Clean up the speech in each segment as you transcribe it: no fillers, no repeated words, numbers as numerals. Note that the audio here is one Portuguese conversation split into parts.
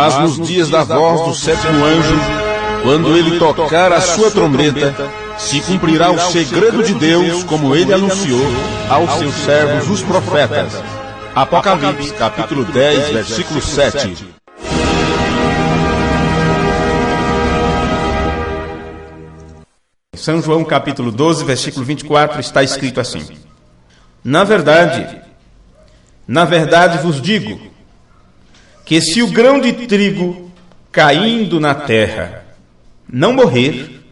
Mas nos dias da voz do sétimo anjo, quando ele tocar a sua trombeta, se cumprirá o segredo de Deus, como ele anunciou aos seus servos, os profetas. Apocalipse, capítulo 10, versículo 7. São João, capítulo 12, versículo 24, está escrito assim: Na verdade vos digo, que se o grão de trigo caindo na terra não morrer,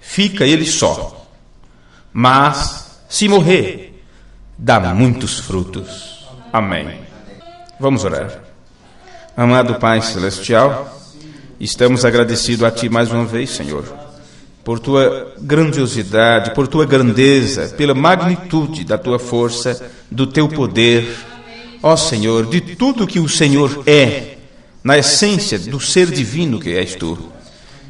fica ele só. Mas, se morrer, dá muitos frutos. Amém. Vamos orar. Amado Pai Celestial, estamos agradecidos a Ti mais uma vez, Senhor, por Tua grandiosidade, por Tua grandeza, pela magnitude da Tua força, do Teu poder, ó Senhor, de tudo que o Senhor é, na essência do ser divino que és Tu.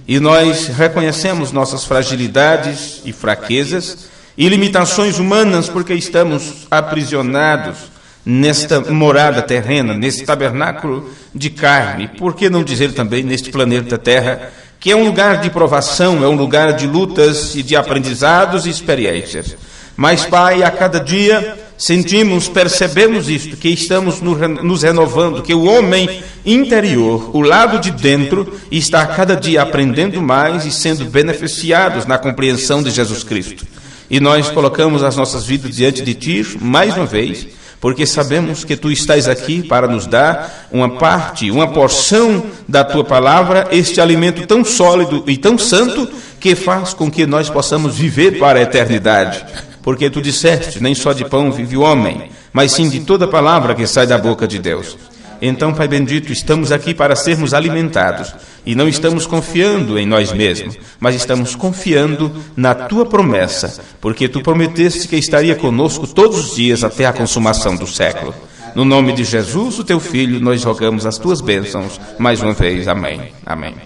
E nós reconhecemos nossas fragilidades e fraquezas e limitações humanas, porque estamos aprisionados nesta morada terrena, nesse tabernáculo de carne, por que não dizer também neste planeta Terra, que é um lugar de provação, é um lugar de lutas e de aprendizados e experiências. Mas, Pai, a cada dia sentimos, percebemos isto, que estamos nos renovando, que o homem interior, o lado de dentro, está a cada dia aprendendo mais e sendo beneficiados na compreensão de Jesus Cristo. E nós colocamos as nossas vidas diante de Ti, mais uma vez, porque sabemos que Tu estás aqui para nos dar uma parte, uma porção da Tua palavra, este alimento tão sólido e tão santo, que faz com que nós possamos viver para a eternidade. Porque Tu disseste, nem só de pão vive o homem, mas sim de toda palavra que sai da boca de Deus. Então, Pai bendito, estamos aqui para sermos alimentados, e não estamos confiando em nós mesmos, mas estamos confiando na Tua promessa, porque Tu prometeste que estaria conosco todos os dias até a consumação do século. No nome de Jesus, o Teu Filho, nós rogamos as Tuas bênçãos, mais uma vez. Amém. Amém.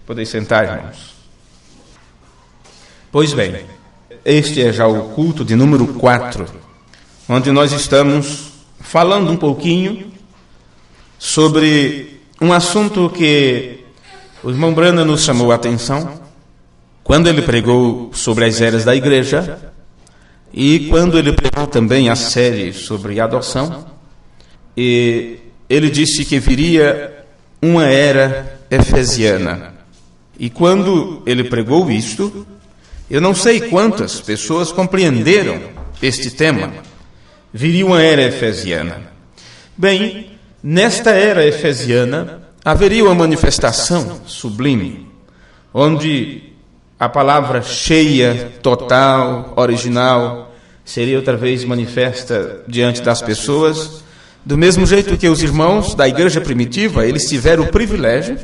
Podeis sentar, irmãos. Pois bem, este é já o culto de número 4, onde nós estamos falando um pouquinho sobre um assunto que o irmão Brana nos chamou a atenção quando ele pregou sobre as eras da igreja e quando ele pregou também a série sobre adoção. E ele disse que viria uma era efesiana. E quando ele pregou isto, eu não sei quantas pessoas compreenderam este tema. Viria uma era efesiana. Bem, nesta era efesiana, haveria uma manifestação sublime, onde a palavra cheia, total, original, seria outra vez manifesta diante das pessoas, do mesmo jeito que os irmãos da igreja primitiva, eles tiveram o privilégio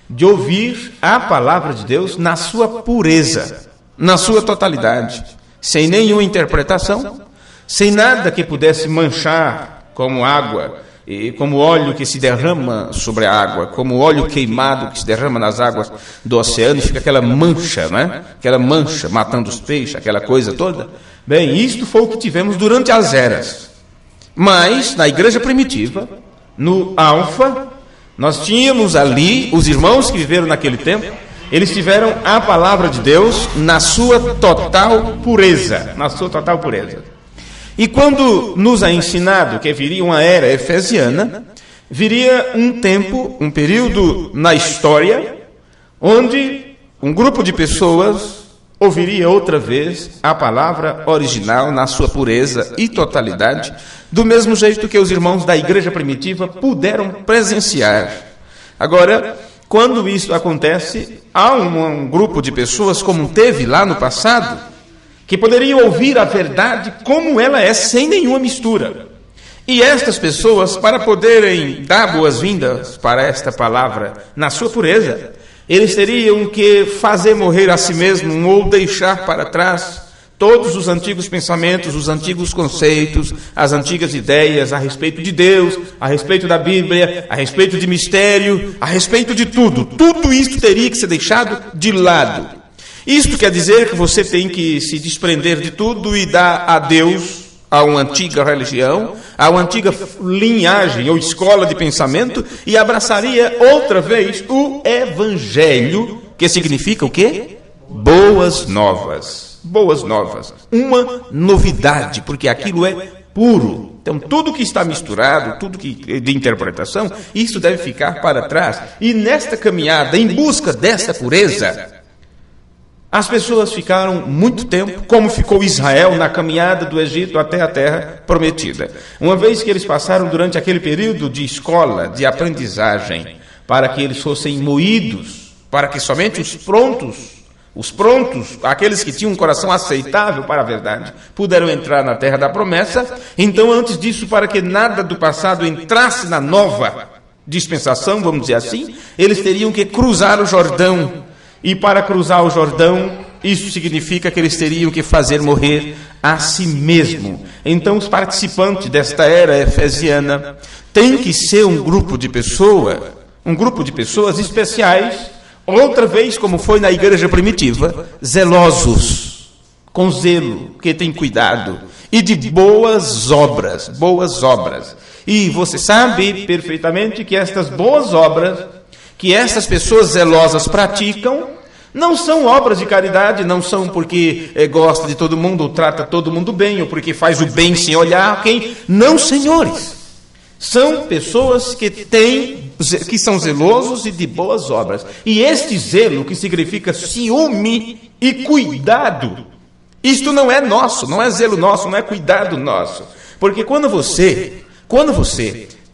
de ouvir a palavra de Deus na sua pureza, na sua totalidade, sem nenhuma interpretação, sem nada que pudesse manchar como água, e como óleo que se derrama sobre a água, como óleo queimado que se derrama nas águas do oceano e fica aquela mancha, né? Aquela mancha matando os peixes, aquela coisa toda. Bem, isto foi o que tivemos durante as eras. Mas, na igreja primitiva, no Alfa, nós tínhamos ali, os irmãos que viveram naquele tempo, eles tiveram a palavra de Deus na sua total pureza, na sua total pureza. E quando nos é ensinado que viria uma era efesiana, viria um tempo, um período na história, onde um grupo de pessoas ouviria outra vez a palavra original na sua pureza e totalidade, do mesmo jeito que os irmãos da igreja primitiva puderam presenciar. Agora, quando isso acontece, há um grupo de pessoas, como teve lá no passado, que poderiam ouvir a verdade como ela é, sem nenhuma mistura. E estas pessoas, para poderem dar boas-vindas para esta palavra na sua pureza, eles teriam que fazer morrer a si mesmo ou deixar para trás todos os antigos pensamentos, os antigos conceitos, as antigas ideias a respeito de Deus, a respeito da Bíblia, a respeito de mistério, a respeito de tudo. Tudo isso teria que ser deixado de lado. Isto quer dizer que você tem que se desprender de tudo e dar a Deus a uma antiga religião, a uma antiga linhagem ou escola de pensamento e abraçaria outra vez o Evangelho, que significa o quê? Boas novas. Boas novas. Uma novidade, porque aquilo é puro. Então, tudo que está misturado, tudo que de interpretação, isso deve ficar para trás. E nesta caminhada, em busca dessa pureza, as pessoas ficaram muito tempo, como ficou Israel na caminhada do Egito até a terra prometida. Uma vez que eles passaram durante aquele período de escola, de aprendizagem, para que eles fossem moídos, para que somente os prontos, aqueles que tinham um coração aceitável para a verdade, puderam entrar na terra da promessa. Então, antes disso, para que nada do passado entrasse na nova dispensação, vamos dizer assim, eles teriam que cruzar o Jordão. E para cruzar o Jordão, isso significa que eles teriam que fazer morrer a si mesmo. Então, os participantes desta era efesiana têm que ser um grupo de pessoas especiais, outra vez, como foi na igreja primitiva, zelosos, com zelo, que tem cuidado, e de boas obras. E você sabe perfeitamente que estas boas obras, que essas pessoas zelosas praticam, não são obras de caridade, não são porque gosta de todo mundo, ou trata todo mundo bem, ou porque faz o bem sem olhar quem. Não, senhores. São pessoas que são zelosos e de boas obras. E este zelo, que significa ciúme e cuidado, isto não é nosso, não é zelo nosso, não é cuidado nosso. Porque quando você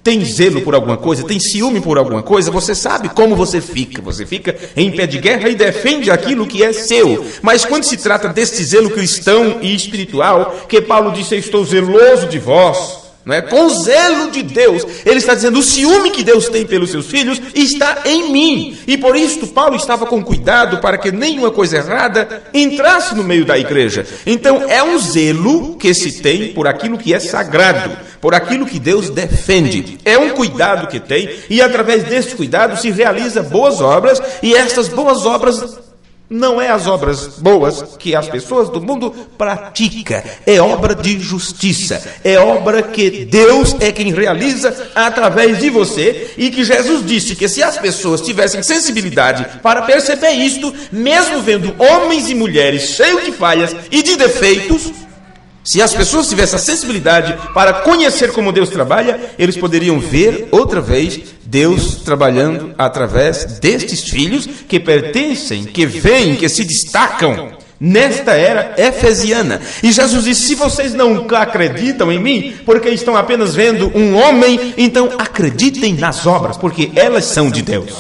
tem zelo por alguma coisa, tem ciúme por alguma coisa, você sabe como você fica. Você fica em pé de guerra e defende aquilo que é seu. Mas quando se trata deste zelo cristão e espiritual, que Paulo disse, eu estou zeloso de vós, não é? Com zelo de Deus, ele está dizendo, o ciúme que Deus tem pelos seus filhos está em mim. E por isso Paulo estava com cuidado para que nenhuma coisa errada entrasse no meio da igreja. Então é um zelo que se tem por aquilo que é sagrado, por aquilo que Deus defende. É um cuidado que tem, e através desse cuidado se realiza boas obras, e estas boas obras não é as obras boas que as pessoas do mundo praticam. É obra de justiça. É obra que Deus é quem realiza através de você. E que Jesus disse que se as pessoas tivessem sensibilidade para perceber isto, mesmo vendo homens e mulheres cheios de falhas e de defeitos, se as pessoas tivessem a sensibilidade para conhecer como Deus trabalha, eles poderiam ver outra vez Deus trabalhando através destes filhos que pertencem, que vêm, que se destacam nesta era efesiana. E Jesus disse, se vocês não acreditam em mim, porque estão apenas vendo um homem, então acreditem nas obras, porque elas são de Deus.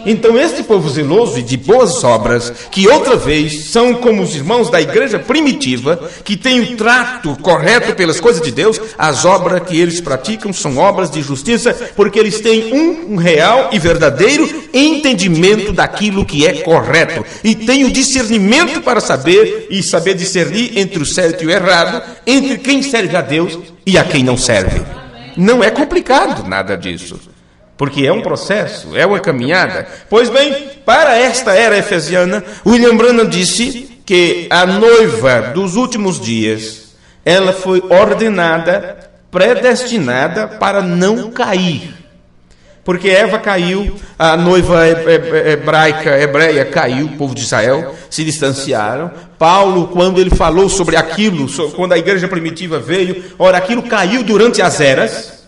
Então este povo zeloso e de boas obras, que outra vez são como os irmãos da igreja primitiva, que tem o trato correto pelas coisas de Deus, as obras que eles praticam são obras de justiça, porque eles têm um real e verdadeiro entendimento daquilo que é correto, e têm o discernimento para saber discernir entre o certo e o errado, entre quem serve a Deus e a quem não serve. Não é complicado nada disso, porque é um processo, é uma caminhada. Pois bem, para esta era efesiana, William Branham disse que a noiva dos últimos dias, ela foi ordenada, predestinada para não cair. Porque Eva caiu, a noiva hebreia caiu, o povo de Israel se distanciaram. Paulo, quando ele falou sobre aquilo, quando a igreja primitiva veio, aquilo caiu durante as eras.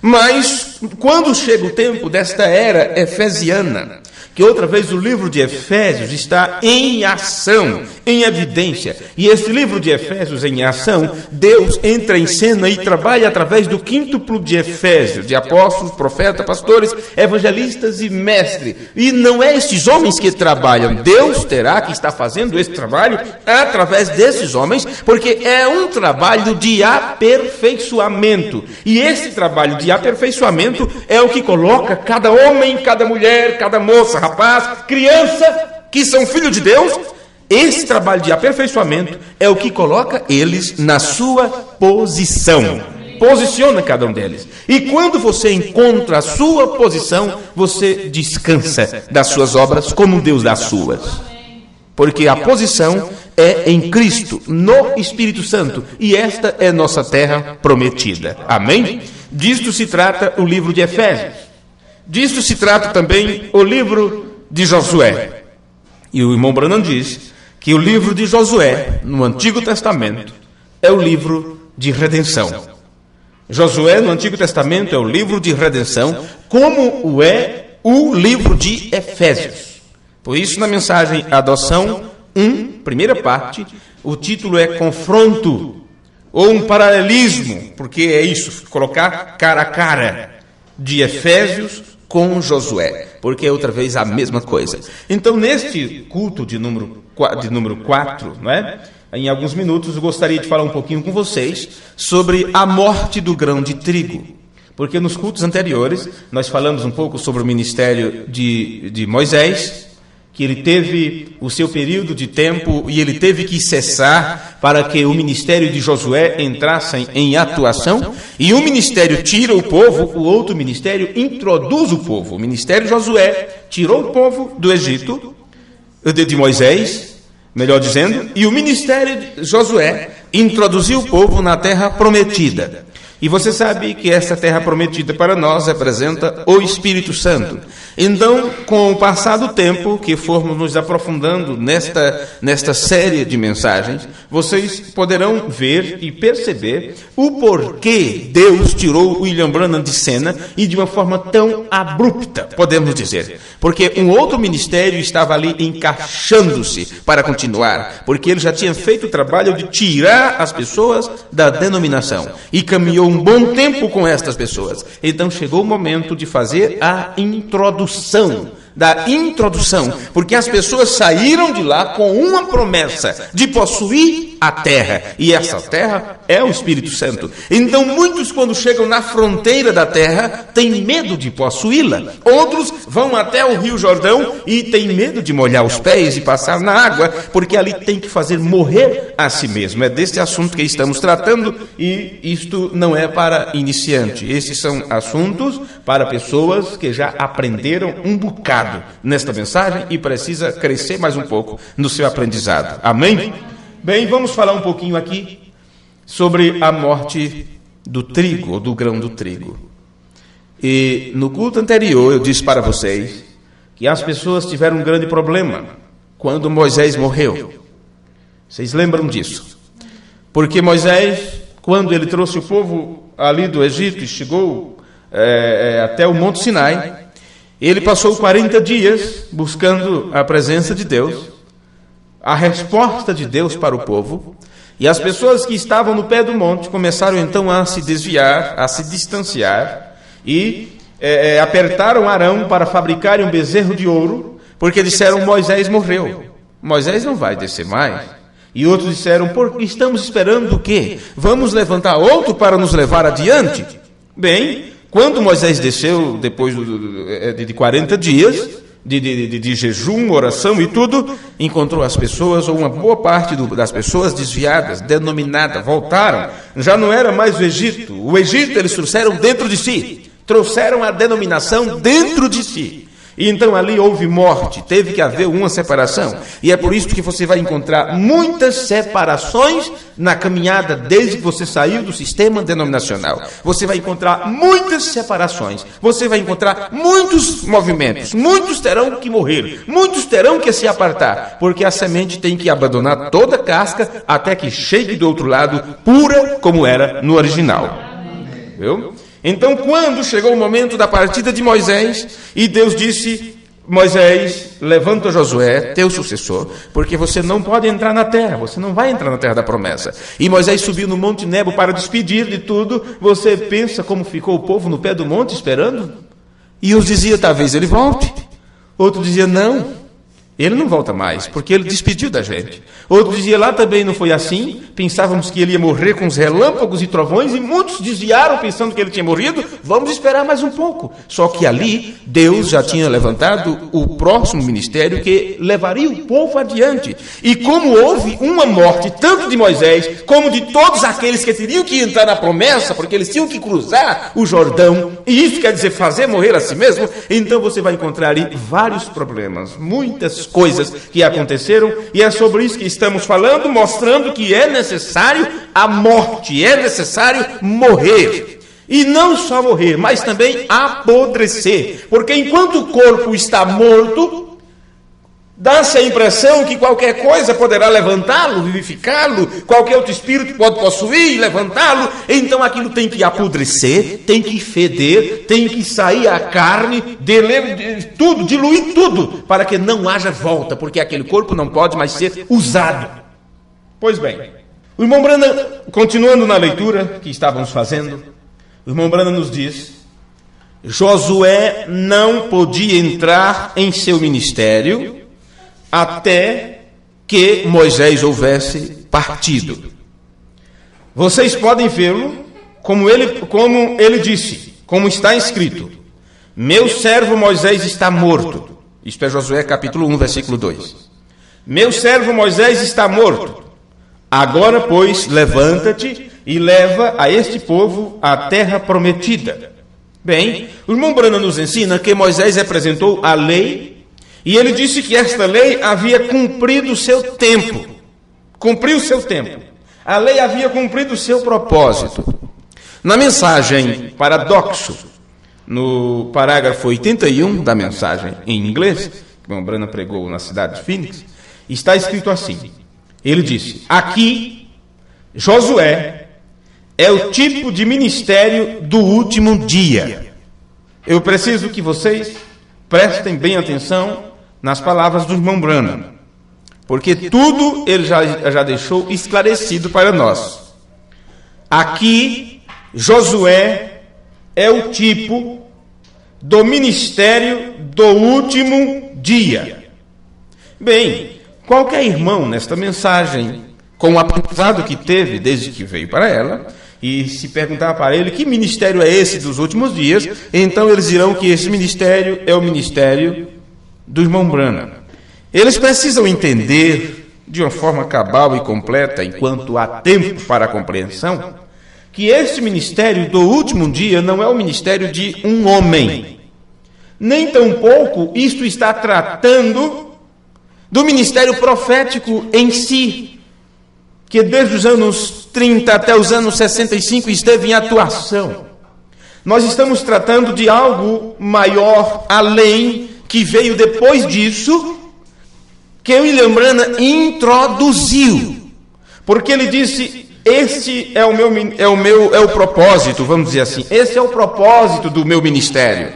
Mas quando chega o tempo desta era efesiana, que outra vez o livro de Efésios está em ação, em evidência, e este livro de Efésios em ação, Deus entra em cena e trabalha através do quíntuplo de Efésios, de apóstolos, profetas, pastores, evangelistas e mestres. E não é estes homens que trabalham, Deus terá que estar fazendo esse trabalho através desses homens, porque é um trabalho de aperfeiçoamento. E esse trabalho de aperfeiçoamento é o que coloca cada homem, cada mulher, cada moça, rapaz, criança, que são filhos de Deus. Esse trabalho de aperfeiçoamento é o que coloca eles na sua posição. Posiciona cada um deles. E quando você encontra a sua posição, você descansa das suas obras como Deus das suas. Porque a posição é em Cristo, no Espírito Santo, e esta é nossa terra prometida. Amém? Disto se trata o livro de Efésios. Disto se trata também o livro de Josué. E o irmão Branham diz que o livro de Josué, no Antigo Testamento, é o livro de redenção. Josué, no Antigo Testamento, é o livro de redenção, como o é o livro de Efésios. Por isso, na mensagem Adoção 1, primeira parte, o título é Confronto, ou um paralelismo, porque é isso, colocar cara a cara de Efésios com Josué, porque é outra vez a mesma coisa. Então, neste culto de número 4, não é? Em alguns minutos eu gostaria de falar um pouquinho com vocês sobre a morte do grão de trigo. Porque nos cultos anteriores nós falamos um pouco sobre o ministério de Moisés, que ele teve o seu período de tempo e ele teve que cessar para que o ministério de Josué entrasse em atuação. E um ministério tira o povo, o outro ministério introduz o povo. O ministério de Josué tirou o povo do Egito, de Moisés, melhor dizendo, e o ministério de Josué introduziu o povo na terra prometida. E você sabe que essa terra prometida para nós representa o Espírito Santo. Então, com o passar do tempo que formos nos aprofundando nesta série de mensagens, vocês poderão ver e perceber o porquê Deus tirou William Branham de cena e de uma forma tão abrupta, podemos dizer. Porque um outro ministério estava ali encaixando-se para continuar, porque ele já tinha feito o trabalho de tirar as pessoas da denominação e caminhou um bom tempo com estas pessoas. Então chegou o momento de fazer a introdução, porque as pessoas saíram de lá com uma promessa de possuir a terra, e essa terra é o Espírito Santo. Então muitos, quando chegam na fronteira da terra, têm medo de possuí-la. Outros vão até o Rio Jordão e têm medo de molhar os pés e passar na água, porque ali tem que fazer morrer a si mesmo. É deste assunto que estamos tratando, e isto não é para iniciante. Esses são assuntos para pessoas que já aprenderam um bocado nesta mensagem e precisa crescer mais um pouco no seu aprendizado. Amém? Bem, vamos falar um pouquinho aqui sobre a morte do trigo, ou do grão do trigo. E no culto anterior eu disse para vocês que as pessoas tiveram um grande problema quando Moisés morreu. Vocês lembram disso? Porque Moisés, quando ele trouxe o povo ali do Egito e chegou até o Monte Sinai, ele passou 40 dias buscando a presença de Deus, a resposta de Deus para o povo, e as pessoas que estavam no pé do monte começaram então a se desviar, a se distanciar, e apertaram Arão para fabricarem um bezerro de ouro, porque disseram: Moisés morreu, Moisés não vai descer mais. E outros disseram: porque estamos esperando o quê? Vamos levantar outro para nos levar adiante? Bem, quando Moisés desceu, depois de 40 dias, de jejum, oração e tudo, encontrou as pessoas, ou uma boa parte das pessoas desviadas, denominadas, voltaram. Já não era mais o Egito. O Egito eles trouxeram dentro de si. Trouxeram a denominação dentro de si. E então ali houve morte, teve que haver uma separação. E é por isso que você vai encontrar muitas separações na caminhada desde que você saiu do sistema denominacional. Você vai encontrar muitas separações, você vai encontrar muitos movimentos, muitos terão que morrer, muitos terão que se apartar, porque a semente tem que abandonar toda a casca até que chegue do outro lado pura como era no original. Viu? Então, quando chegou o momento da partida de Moisés, e Deus disse: Moisés, levanta Josué, teu sucessor, porque você não pode entrar na terra, você não vai entrar na terra da promessa. E Moisés subiu no Monte Nebo para despedir de tudo. Você pensa como ficou o povo no pé do monte esperando? E uns diziam: talvez ele volte. Outro dizia: não, ele não volta mais, porque ele despediu da gente. Outro dizia: lá também não foi assim, pensávamos que ele ia morrer com os relâmpagos e trovões, e muitos desviaram pensando que ele tinha morrido, vamos esperar mais um pouco. Só que ali, Deus já tinha levantado o próximo ministério que levaria o povo adiante. E como houve uma morte, tanto de Moisés, como de todos aqueles que teriam que entrar na promessa, porque eles tinham que cruzar o Jordão, e isso quer dizer fazer morrer a si mesmo, então você vai encontrar ali vários problemas, muitas muitas coisas que aconteceram, e é sobre isso que estamos falando, mostrando que é necessário a morte, é necessário morrer. E não só morrer, mas também apodrecer. Porque enquanto o corpo está morto, dá-se a impressão que qualquer coisa poderá levantá-lo, vivificá-lo, qualquer outro espírito pode possuir, levantá-lo. Então aquilo tem que apodrecer, tem que feder, tem que sair a carne, tudo, diluir tudo, para que não haja volta, porque aquele corpo não pode mais ser usado. Pois bem, o irmão Branham, continuando na leitura que estávamos fazendo, o irmão Branham nos diz: Josué não podia entrar em seu ministério até que Moisés houvesse partido. Vocês podem vê-lo como ele disse, como está escrito: meu servo Moisés está morto. Isto é Josué capítulo 1, versículo 2. Meu servo Moisés está morto. Agora, pois, levanta-te e leva a este povo à terra prometida. Bem, o irmão Branham nos ensina que Moisés apresentou a lei, e ele disse que esta lei havia cumprido o seu tempo. Cumpriu o seu tempo. A lei havia cumprido o seu propósito. Na mensagem Paradoxo, no parágrafo 81 da mensagem em inglês, que o irmão Branham pregou na cidade de Phoenix, está escrito assim. Ele disse: aqui, Josué é o tipo de ministério do último dia. Eu preciso que vocês prestem bem atenção nas palavras do irmão Branham, porque tudo ele já deixou esclarecido para nós. Aqui, Josué é o tipo do ministério do último dia. Bem, qualquer irmão nesta mensagem, com o aprendizado que teve desde que veio para ela, e se perguntar para ele que ministério é esse dos últimos dias, então eles dirão que esse ministério é o ministério do irmão Branham. Eles precisam entender, de uma forma cabal e completa, enquanto há tempo para a compreensão, que esse ministério do último dia não é o ministério de um homem. Nem tampouco isto está tratando do ministério profético em si, que desde os anos 30 até os anos 65 esteve em atuação. Nós estamos tratando de algo maior, além, que veio depois disso, que William Branham introduziu. Porque ele disse: este é o propósito, vamos dizer assim, esse é o propósito do meu ministério,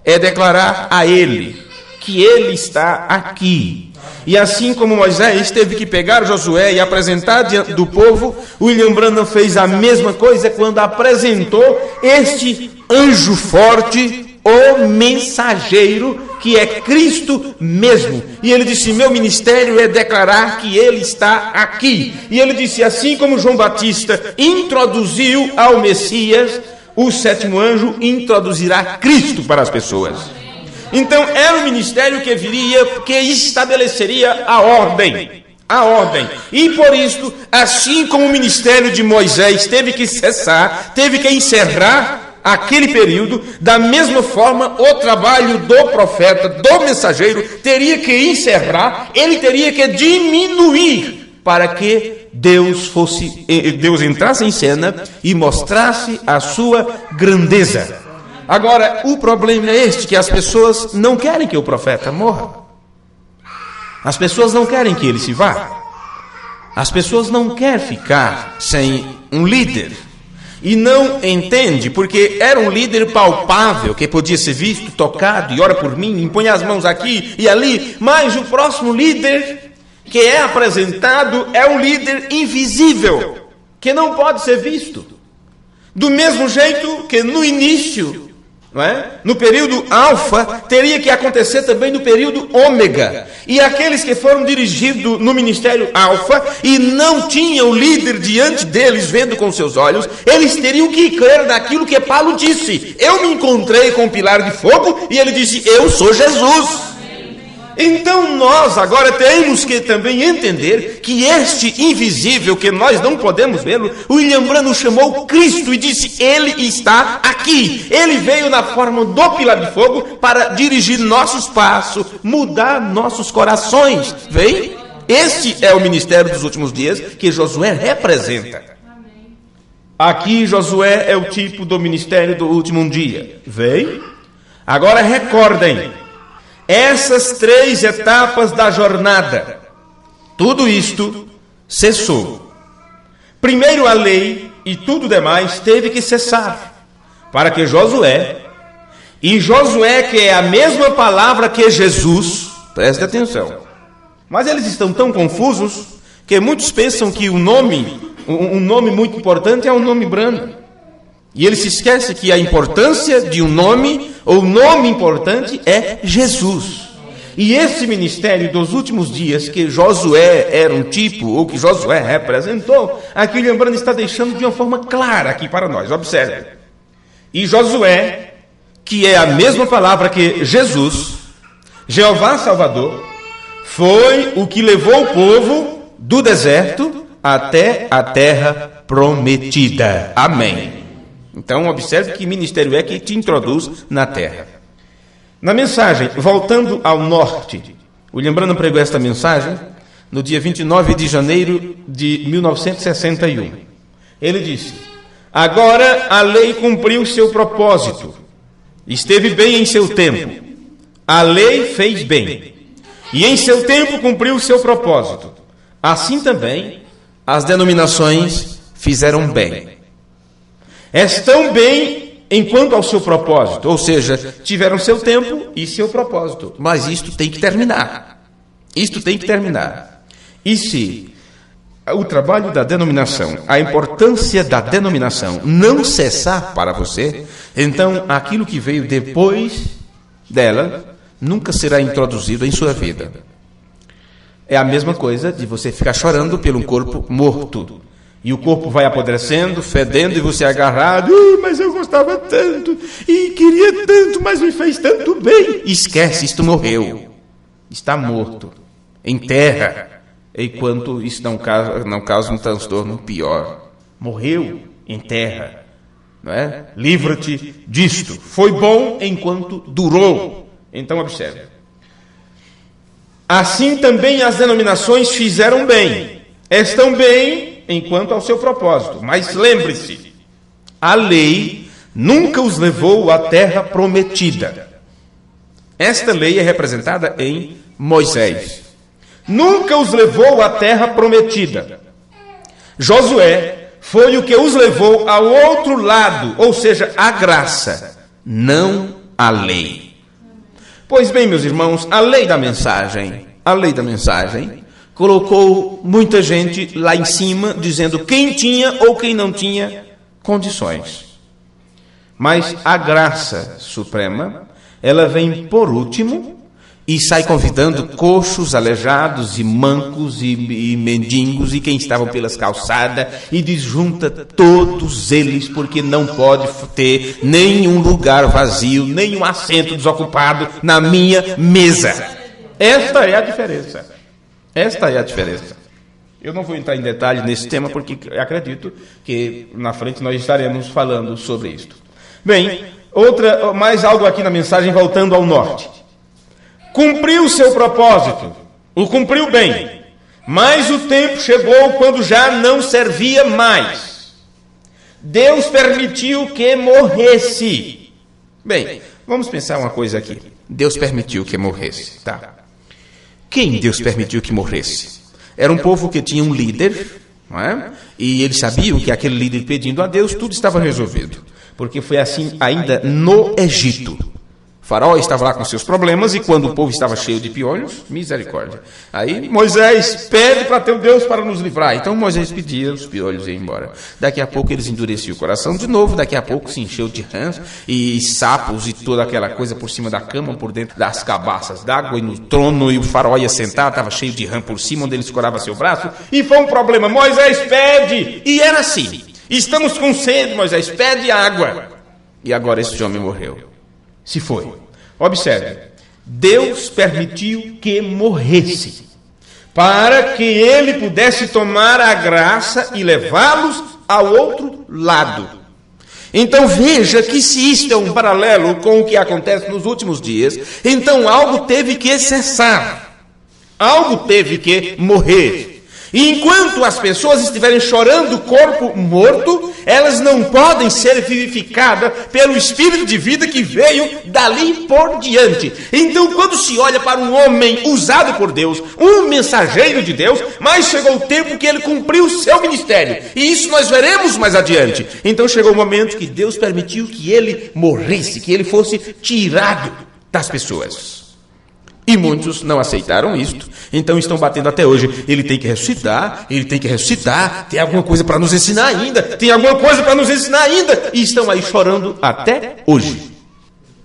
é declarar a ele que ele está aqui. E assim como Moisés teve que pegar Josué e apresentar diante do povo, William Branham fez a mesma coisa quando apresentou este anjo forte, o mensageiro, que é Cristo mesmo. E ele disse: meu ministério é declarar que ele está aqui. E ele disse: assim como João Batista introduziu ao Messias, o sétimo anjo introduzirá Cristo para as pessoas. Então era o ministério que viria, que estabeleceria a ordem. E por isso, assim como o ministério de Moisés teve que cessar, teve que encerrar aquele período, da mesma forma o trabalho do profeta, do mensageiro, teria que encerrar, ele teria que diminuir, para que Deus entrasse em cena e mostrasse a sua grandeza. Agora, o problema é este, que as pessoas não querem que o profeta morra. As pessoas não querem que ele se vá. As pessoas não querem ficar sem um líder. E não entende, porque era um líder palpável, que podia ser visto, tocado, e ora por mim, impõe as mãos aqui e ali. Mas o próximo líder que é apresentado é um líder invisível, que não pode ser visto. Do mesmo jeito que no início, não é? No período alfa, teria que acontecer também no período ômega. E aqueles que foram dirigidos no ministério alfa e não tinham líder diante deles, vendo com seus olhos, eles teriam que crer naquilo que Paulo disse: eu me encontrei com um pilar de fogo, e ele disse: eu sou Jesus. Então nós agora temos que também entender que este invisível, que nós não podemos vê-lo, William Branham chamou Cristo e disse: Ele está aqui. Ele veio na forma do pilar de fogo para dirigir nossos passos, mudar nossos corações. Vem? Este é o ministério dos últimos dias que Josué representa. Aqui Josué é o tipo do ministério do último dia. Vem? Agora recordem, essas 3 etapas da jornada, tudo isto cessou. Primeiro a lei e tudo demais teve que cessar, para que Josué, e Josué que é a mesma palavra que Jesus, preste atenção, mas eles estão tão confusos que muitos pensam que um nome muito importante é o nome Branham. E ele se esquece que a importância de um nome, ou nome importante, é Jesus. E esse ministério dos últimos dias, que Josué era um tipo, ou que Josué representou, aqui William Branham está deixando de uma forma clara aqui para nós. Observe. E Josué, que é a mesma palavra que Jesus, Jeová Salvador, foi o que levou o povo do deserto até a terra prometida. Amém. Então, observe que ministério é que te introduz na terra. Na mensagem, voltando ao norte, William Branham pregou esta mensagem no dia 29 de janeiro de 1961. Ele disse: agora a lei cumpriu seu propósito, esteve bem em seu tempo. A lei fez bem, e em seu tempo cumpriu seu propósito. Assim também, as denominações fizeram bem. Estão bem enquanto ao seu propósito, ou seja, tiveram seu tempo e seu propósito, mas isto tem que terminar. Isto tem que terminar. E se o trabalho da denominação, a importância da denominação não cessar para você, então aquilo que veio depois dela nunca será introduzido em sua vida. É a mesma coisa de você ficar chorando pelo corpo morto. E o corpo vai apodrecendo, fedendo, e você agarrado. Mas eu gostava tanto, e queria tanto, mas me fez tanto bem. Esquece, isto morreu. Está morto. Em terra. Enquanto isso não causa um transtorno pior. Morreu em terra. Não é? Livra-te disto. Foi bom enquanto durou. Então observe. Assim também as denominações fizeram bem. Estão bem enquanto ao seu propósito. Mas lembre-se, a lei nunca os levou à terra prometida. Esta lei é representada em Moisés. Nunca os levou à terra prometida. Josué foi o que os levou ao outro lado, ou seja, a graça, não a lei. Pois bem, meus irmãos, a lei da mensagem colocou muita gente lá em cima, dizendo quem tinha ou quem não tinha condições. Mas a graça suprema, ela vem por último e sai convidando coxos, aleijados e mancos e mendigos e quem estavam pelas calçadas e desjunta todos eles, porque não pode ter nenhum lugar vazio, nenhum assento desocupado na minha mesa. Esta é a diferença. Esta é a diferença. Eu não vou entrar em detalhe nesse tema, porque acredito que na frente nós estaremos falando sobre isto. Bem, mais algo aqui na mensagem, voltando ao norte. Cumpriu o seu propósito, o cumpriu bem, mas o tempo chegou quando já não servia mais. Deus permitiu que morresse. Bem, vamos pensar uma coisa aqui. Deus permitiu que morresse, tá? Quem Deus permitiu que morresse? Era um povo que tinha um líder, não é? E eles sabiam que aquele líder pedindo a Deus, tudo estava resolvido. Porque foi assim ainda no Egito. Faraó estava lá com seus problemas e quando o povo estava cheio de piolhos, misericórdia. Aí Moisés pede para teu Deus para nos livrar. Então Moisés pedia, os piolhos iam embora. Daqui a pouco eles endureciam o coração de novo, daqui a pouco se encheu de rãs e sapos e toda aquela coisa por cima da cama, por dentro das cabaças d'água e no trono, e o faraó ia sentar, estava cheio de rã por cima, onde ele escorava seu braço, e foi um problema. Moisés pede, e era assim. Estamos com sede, Moisés, pede água. E agora esse homem morreu. Se foi. Observe, Deus permitiu que morresse, para que ele pudesse tomar a graça e levá-los ao outro lado. Então veja que se isto é um paralelo com o que acontece nos últimos dias, então algo teve que cessar, algo teve que morrer. E enquanto as pessoas estiverem chorando o corpo morto, elas não podem ser vivificadas pelo Espírito de vida que veio dali por diante. Então, quando se olha para um homem usado por Deus, um mensageiro de Deus, mas chegou o tempo que ele cumpriu o seu ministério. E isso nós veremos mais adiante. Então chegou o momento que Deus permitiu que ele morresse, que ele fosse tirado das pessoas. E muitos não aceitaram isto, então estão batendo até hoje. Ele tem que ressuscitar, tem alguma coisa para nos ensinar ainda, e estão aí chorando até hoje.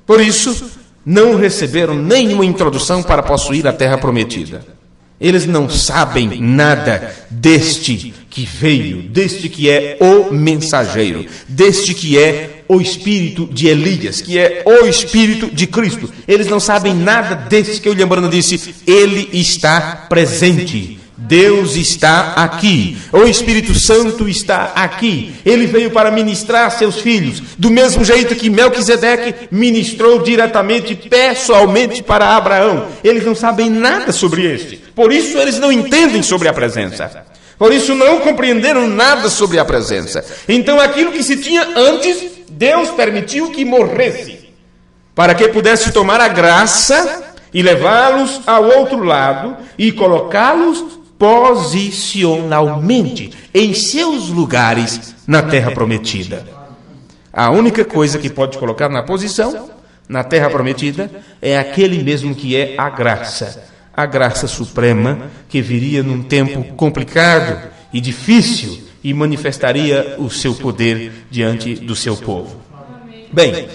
Por isso, não receberam nenhuma introdução para possuir a terra prometida. Eles não sabem nada deste que veio, deste que é o mensageiro, deste que é o espírito de Elias, que é o espírito de Cristo. Eles não sabem nada deste que o Lembrando disse, ele está presente. Deus está aqui, o Espírito Santo está aqui, ele veio para ministrar a seus filhos, do mesmo jeito que Melquisedeque ministrou diretamente, pessoalmente para Abraão. Eles não sabem nada sobre este, por isso eles não entendem sobre a presença, por isso não compreenderam nada sobre a presença. Então aquilo que se tinha antes, Deus permitiu que morresse, para que pudesse tomar a graça e levá-los ao outro lado e colocá-los posicionalmente em seus lugares na terra prometida. A única coisa que pode colocar na posição, na terra prometida, é aquele mesmo que é a graça suprema, que viria num tempo complicado e difícil e manifestaria o seu poder diante do seu povo. Bem,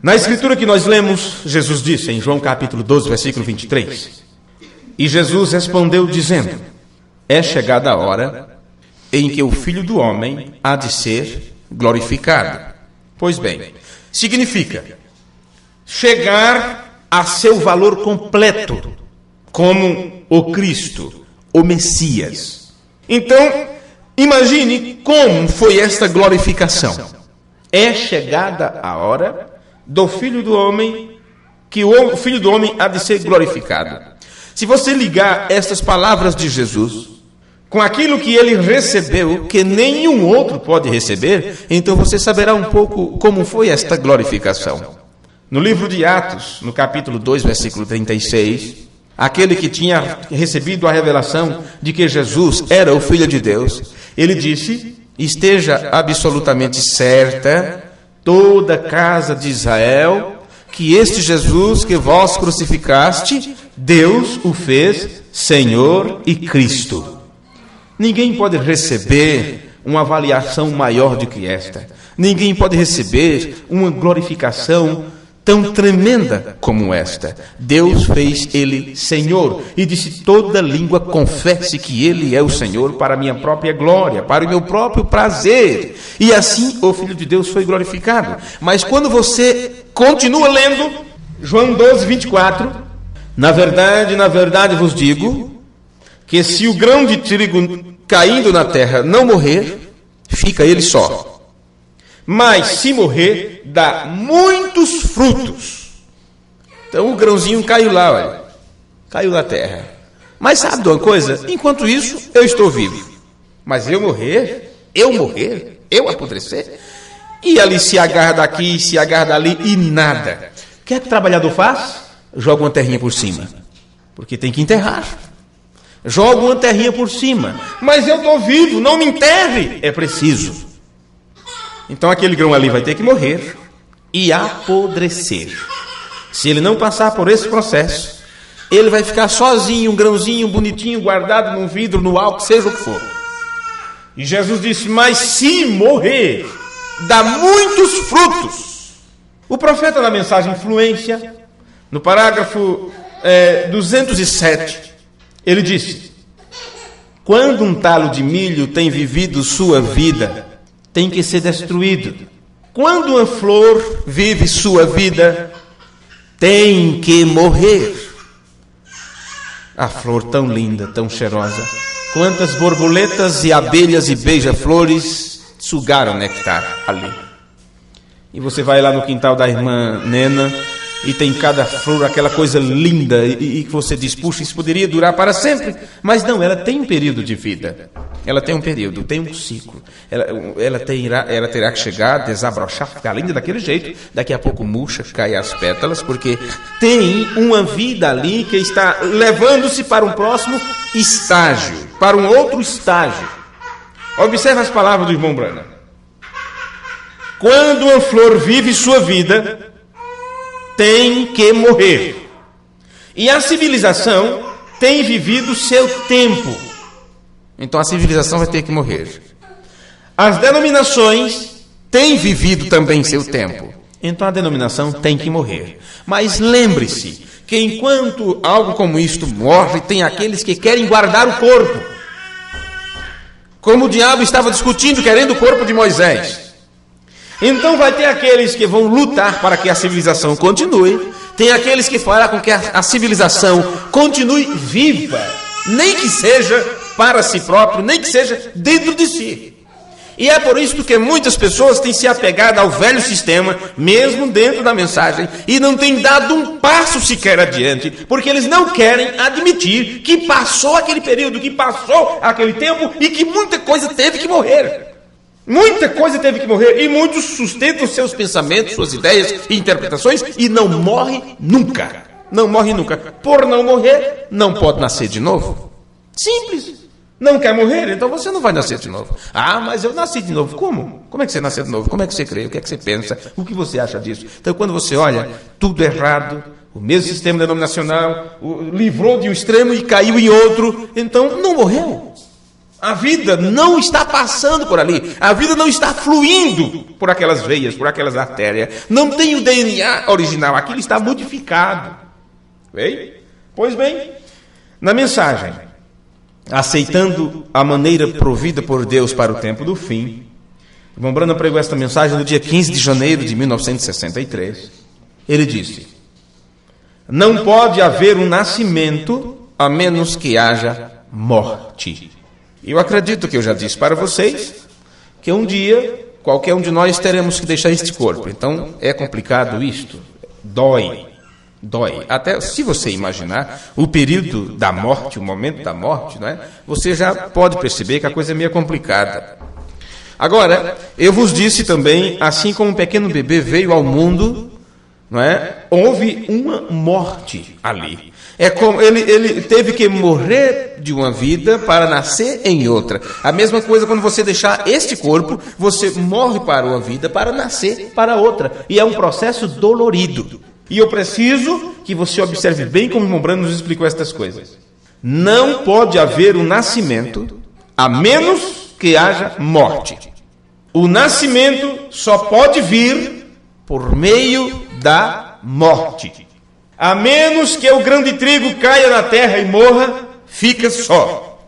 na escritura que nós lemos, Jesus disse em João capítulo 12, versículo 23, e Jesus respondeu dizendo, é chegada a hora em que o Filho do Homem há de ser glorificado. Pois bem, significa chegar a seu valor completo, como o Cristo, o Messias. Então, imagine como foi esta glorificação. É chegada a hora do Filho do Homem, que o Filho do Homem há de ser glorificado. Se você ligar estas palavras de Jesus com aquilo que ele recebeu, que nenhum outro pode receber, então você saberá um pouco como foi esta glorificação. No livro de Atos, no capítulo 2, versículo 36, aquele que tinha recebido a revelação de que Jesus era o Filho de Deus, ele disse, esteja absolutamente certa toda a casa de Israel, que este Jesus que vós crucificaste, Deus o fez Senhor e Cristo. Ninguém pode receber uma avaliação maior do que esta. Ninguém pode receber uma glorificação tão tremenda como esta. Deus fez ele Senhor e disse, toda língua confesse que ele é o Senhor para a minha própria glória, para o meu próprio prazer. E assim o Filho de Deus foi glorificado. Mas quando você continua lendo João 12, 24, na verdade vos digo, que se o grão de trigo caindo na terra não morrer, fica ele só. Mas se morrer, dá muitos frutos. Então o grãozinho caiu lá, olha. Caiu na terra. Mas sabe de uma coisa? Enquanto isso, eu estou vivo. Mas eu morrer, eu apodrecer, e ali se agarra daqui, se agarra dali, e nada. O que é que o trabalhador faz? Joga uma terrinha por cima. Porque tem que enterrar. Joga uma terrinha por cima. Mas eu estou vivo, não me enterre. É preciso. Então aquele grão ali vai ter que morrer e apodrecer. Se ele não passar por esse processo, ele vai ficar sozinho, um grãozinho bonitinho, guardado num vidro, no álcool, seja o que for. E Jesus disse, mas se morrer, dá muitos frutos. O profeta na mensagem Influência, no parágrafo 207, ele disse, quando um talo de milho tem vivido sua vida, tem que ser destruído. Quando uma flor vive sua vida, tem que morrer. A flor tão linda, tão cheirosa. Quantas borboletas e abelhas e beija-flores sugaram néctar ali. E você vai lá no quintal da irmã Nena e tem cada flor aquela coisa linda e que você diz, puxa, isso poderia durar para sempre. Mas não, ela tem um período de vida. Ela tem um período, tem um ciclo. Ela terá que chegar, desabrochar, ficar linda daquele jeito. Daqui a pouco murcha, cai as pétalas, porque tem uma vida ali que está levando-se para um próximo estágio, para um outro estágio. Observe as palavras do irmão Branham. Quando uma flor vive sua vida, tem que morrer. E a civilização tem vivido seu tempo. Então a civilização vai ter que morrer. As denominações têm vivido também seu tempo. Então a denominação tem que morrer. Mas lembre-se que enquanto algo como isto morre, tem aqueles que querem guardar o corpo. Como o diabo estava discutindo, querendo o corpo de Moisés. Então vai ter aqueles que vão lutar para que a civilização continue. Tem aqueles que farão com que a civilização continue viva. Nem que seja para si próprio, nem que seja dentro de si. E é por isso que muitas pessoas têm se apegado ao velho sistema, mesmo dentro da mensagem, e não têm dado um passo sequer adiante, porque eles não querem admitir que passou aquele período, que passou aquele tempo e que muita coisa teve que morrer. Muita coisa teve que morrer, e muitos sustentam seus pensamentos, suas ideias e interpretações, e não morre nunca. Não morre nunca. Por não morrer, não pode nascer de novo. Simples. Não quer morrer, então você não vai nascer de novo. Ah, mas eu nasci de novo. Como? Como é que você nasceu de novo? Como é que você crê? O que é que você pensa? O que você acha disso? Então, quando você olha, tudo errado, o mesmo sistema denominacional, livrou de um extremo e caiu em outro, então não morreu. A vida não está passando por ali. A vida não está fluindo por aquelas veias, por aquelas artérias. Não tem o DNA original. Aquilo está modificado. Bem? Pois bem, na mensagem, aceitando a maneira provida por Deus para o tempo do fim, o irmão Branham pregou esta mensagem no dia 15 de janeiro de 1963. Ele disse: não pode haver um nascimento a menos que haja morte. Eu acredito que eu já disse para vocês que um dia qualquer um de nós teremos que deixar este corpo. Então é complicado isto. Dói. Até se você imaginar o período da morte, o momento da morte, não é? Você já pode perceber que a coisa é meio complicada. Agora, eu vos disse também, assim como um pequeno bebê veio ao mundo, não é? Houve uma morte ali. É como ele teve que morrer de uma vida para nascer em outra. A mesma coisa quando você deixar este corpo, você morre para uma vida para nascer para outra. E é um processo dolorido. E eu preciso que você observe bem como o irmão Branham nos explicou estas coisas. Não pode haver um nascimento a menos que haja morte. O nascimento só pode vir por meio da morte. A menos que o grão de trigo caia na terra e morra, fica só.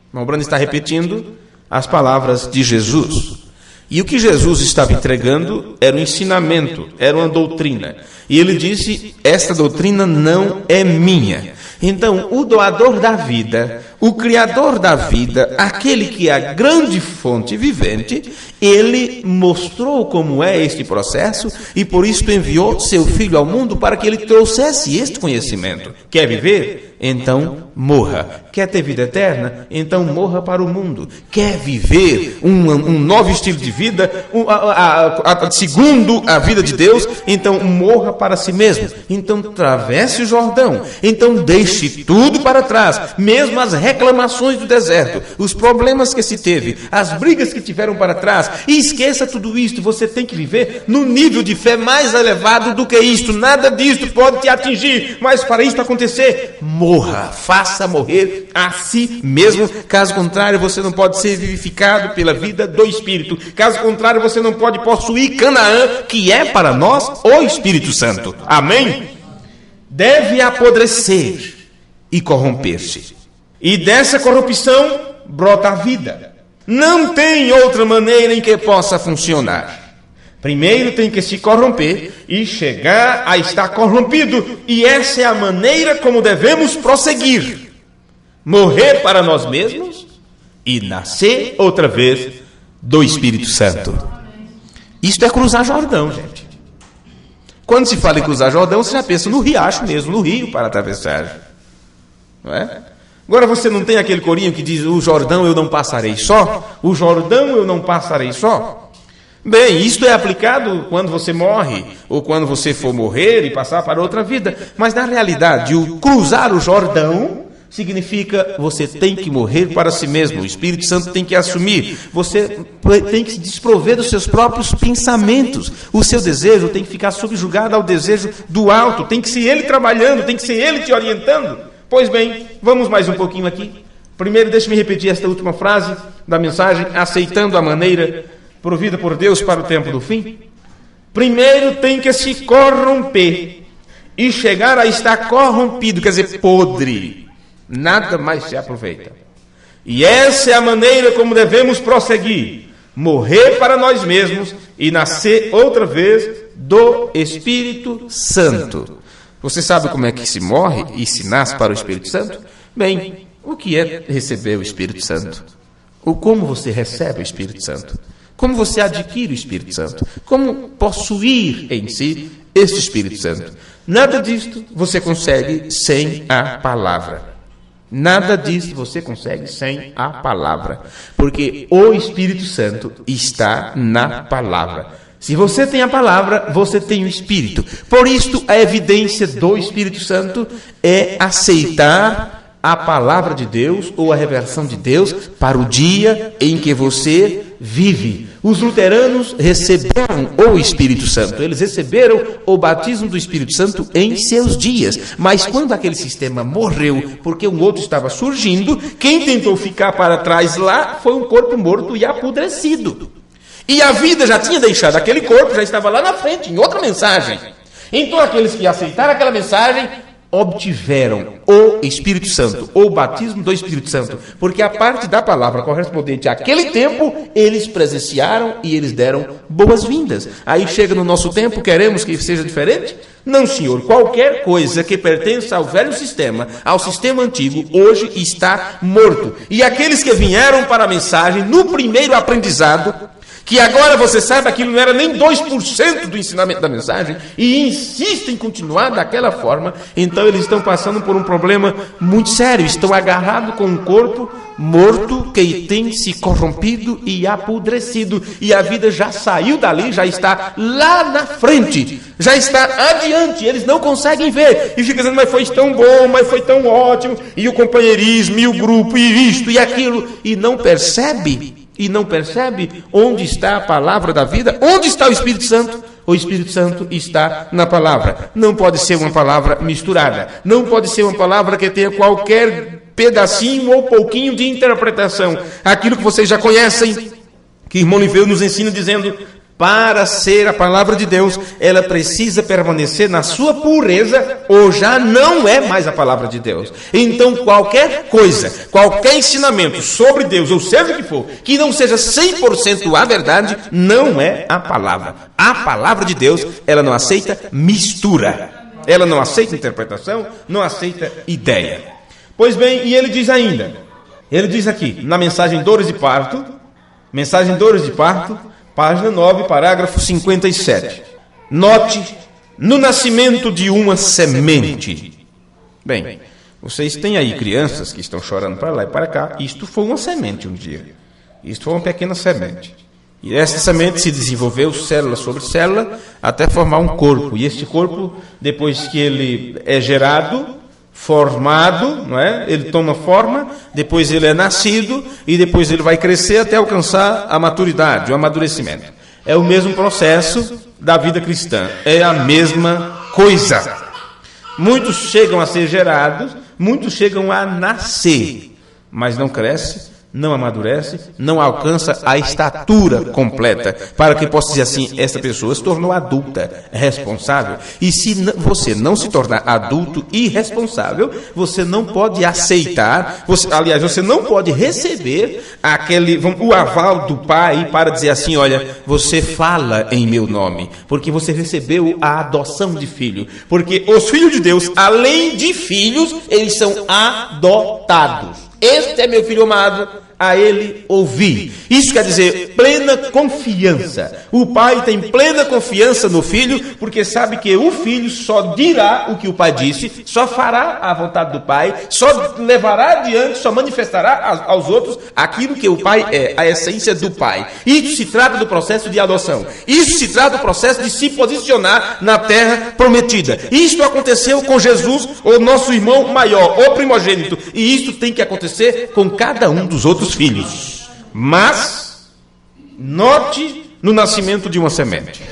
O irmão Branham está repetindo as palavras de Jesus. E o que Jesus estava entregando era um ensinamento, era uma doutrina. E ele disse, esta doutrina não é minha. Então, o doador da vida, o criador da vida, aquele que é a grande fonte vivente, ele mostrou como é este processo e por isso enviou seu filho ao mundo para que ele trouxesse este conhecimento. Quer viver? Então morra. Quer ter vida eterna? Então morra para o mundo. Quer viver um novo estilo de vida, segundo a vida de Deus? Então morra para si mesmo. Então atravesse o Jordão. Então deixe tudo para trás, mesmo as reclamações do deserto, os problemas que se teve, as brigas que tiveram para trás, e esqueça tudo isto. Você tem que viver no nível de fé mais elevado do que isto. Nada disto pode te atingir, mas para isto acontecer, morra, faça morrer a si mesmo. Caso contrário, você não pode ser vivificado pela vida do Espírito. Caso contrário, você não pode possuir Canaã, que é para nós o Espírito Santo. Amém? Deve apodrecer e corromper-se. E dessa corrupção brota a vida. Não tem outra maneira em que possa funcionar. Primeiro tem que se corromper e chegar a estar corrompido. E essa é a maneira como devemos prosseguir. Morrer para nós mesmos e nascer outra vez do Espírito Santo. Isto é cruzar Jordão, gente. Quando se fala em cruzar Jordão, você já pensa no riacho mesmo, no rio para atravessar. Não é? Agora você não tem aquele corinho que diz: o Jordão eu não passarei só? O Jordão eu não passarei só? Bem, isto é aplicado quando você morre, ou quando você for morrer e passar para outra vida. Mas na realidade, o cruzar o Jordão significa você tem que morrer para si mesmo. O Espírito Santo tem que assumir. Você tem que se desprover dos seus próprios pensamentos. O seu desejo tem que ficar subjugado ao desejo do alto. Tem que ser ele trabalhando, tem que ser ele te orientando. Pois bem, vamos mais um pouquinho aqui. Primeiro, deixe-me repetir esta última frase da mensagem: aceitando a maneira provida por Deus para o tempo do fim. Primeiro tem que se corromper e chegar a estar corrompido, quer dizer, podre. Nada mais se aproveita. E essa é a maneira como devemos prosseguir. Morrer para nós mesmos e nascer outra vez do Espírito Santo. Você sabe como é que se morre e se nasce para o Espírito Santo? Bem, o que é receber o Espírito Santo? Ou como você recebe o Espírito Santo? Como você adquire o Espírito Santo? Como possuir em si este Espírito Santo? Nada disto você consegue sem a palavra. Nada disso você consegue sem a palavra. Porque o Espírito Santo está na palavra. Se você tem a palavra, você tem o Espírito. Por isto, a evidência do Espírito Santo é aceitar a palavra de Deus ou a revelação de Deus para o dia em que você vive. Os luteranos receberam o Espírito Santo. Eles receberam o batismo do Espírito Santo em seus dias. Mas quando aquele sistema morreu, porque um outro estava surgindo, quem tentou ficar para trás lá foi um corpo morto e apodrecido. E a vida já tinha deixado aquele corpo, já estava lá na frente, em outra mensagem. Então aqueles que aceitaram aquela mensagem obtiveram o Espírito Santo, o batismo do Espírito Santo, porque a parte da palavra correspondente àquele tempo, eles presenciaram e eles deram boas-vindas. Aí chega no nosso tempo, queremos que seja diferente? Não, senhor, qualquer coisa que pertença ao velho sistema, ao sistema antigo, hoje está morto. E aqueles que vieram para a mensagem, no primeiro aprendizado, que agora você sabe, aquilo não era nem 2% do ensinamento da mensagem, e insistem em continuar daquela forma, então eles estão passando por um problema muito sério, estão agarrados com um corpo morto que tem se corrompido e apodrecido, e a vida já saiu dali, já está lá na frente, já está adiante, eles não conseguem ver, e fica dizendo: mas foi tão bom, mas foi tão ótimo, e o companheirismo, e o grupo, e isto, e aquilo, e não percebe onde está a palavra da vida, onde está o Espírito Santo. O Espírito Santo está na palavra. Não pode ser uma palavra misturada, não pode ser uma palavra que tenha qualquer pedacinho ou pouquinho de interpretação. Aquilo que vocês já conhecem, que irmão Liveu nos ensina dizendo: para ser a palavra de Deus, ela precisa permanecer na sua pureza, ou já não é mais a palavra de Deus. Então, qualquer coisa, qualquer ensinamento sobre Deus, ou seja o que for, que não seja 100% a verdade, não é a palavra. A palavra de Deus, ela não aceita mistura. Ela não aceita interpretação, não aceita ideia. Pois bem, e ele diz ainda, ele diz aqui, na mensagem Dores de Parto, página 9, parágrafo 57. Note, no nascimento de uma semente. Bem, vocês têm aí crianças que estão chorando para lá e para cá. Isto foi uma semente um dia. Isto foi uma pequena semente. E essa semente se desenvolveu célula sobre célula até formar um corpo. E este corpo, depois que ele é gerado, formado, não é? Ele toma forma, depois ele é nascido e depois ele vai crescer até alcançar a maturidade, o amadurecimento. É o mesmo processo da vida cristã, é a mesma coisa. Muitos chegam a ser gerados, muitos chegam a nascer, mas não cresce, não amadurece, não alcança a estatura completa, para que possa dizer assim, essa pessoa se tornou adulta, responsável. E se você não se tornar adulto e responsável, você não pode aceitar, você não pode receber o aval do pai para dizer assim, olha, você fala em meu nome, porque você recebeu a adoção de filho. Porque os filhos de Deus, além de filhos, eles são adotados. Este é meu filho amado, a ele ouvi. Isso quer dizer plena confiança. O pai tem plena confiança no filho, porque sabe que o filho só dirá o que o pai disse, só fará a vontade do pai, só levará adiante, só manifestará aos outros aquilo que o pai é, a essência do pai. Isso se trata do processo de adoção. Isso se trata do processo de se posicionar na terra prometida. Isto aconteceu com Jesus, o nosso irmão maior, o primogênito. E isso tem que acontecer com cada um dos outros filhos. Mas note no nascimento de uma semente.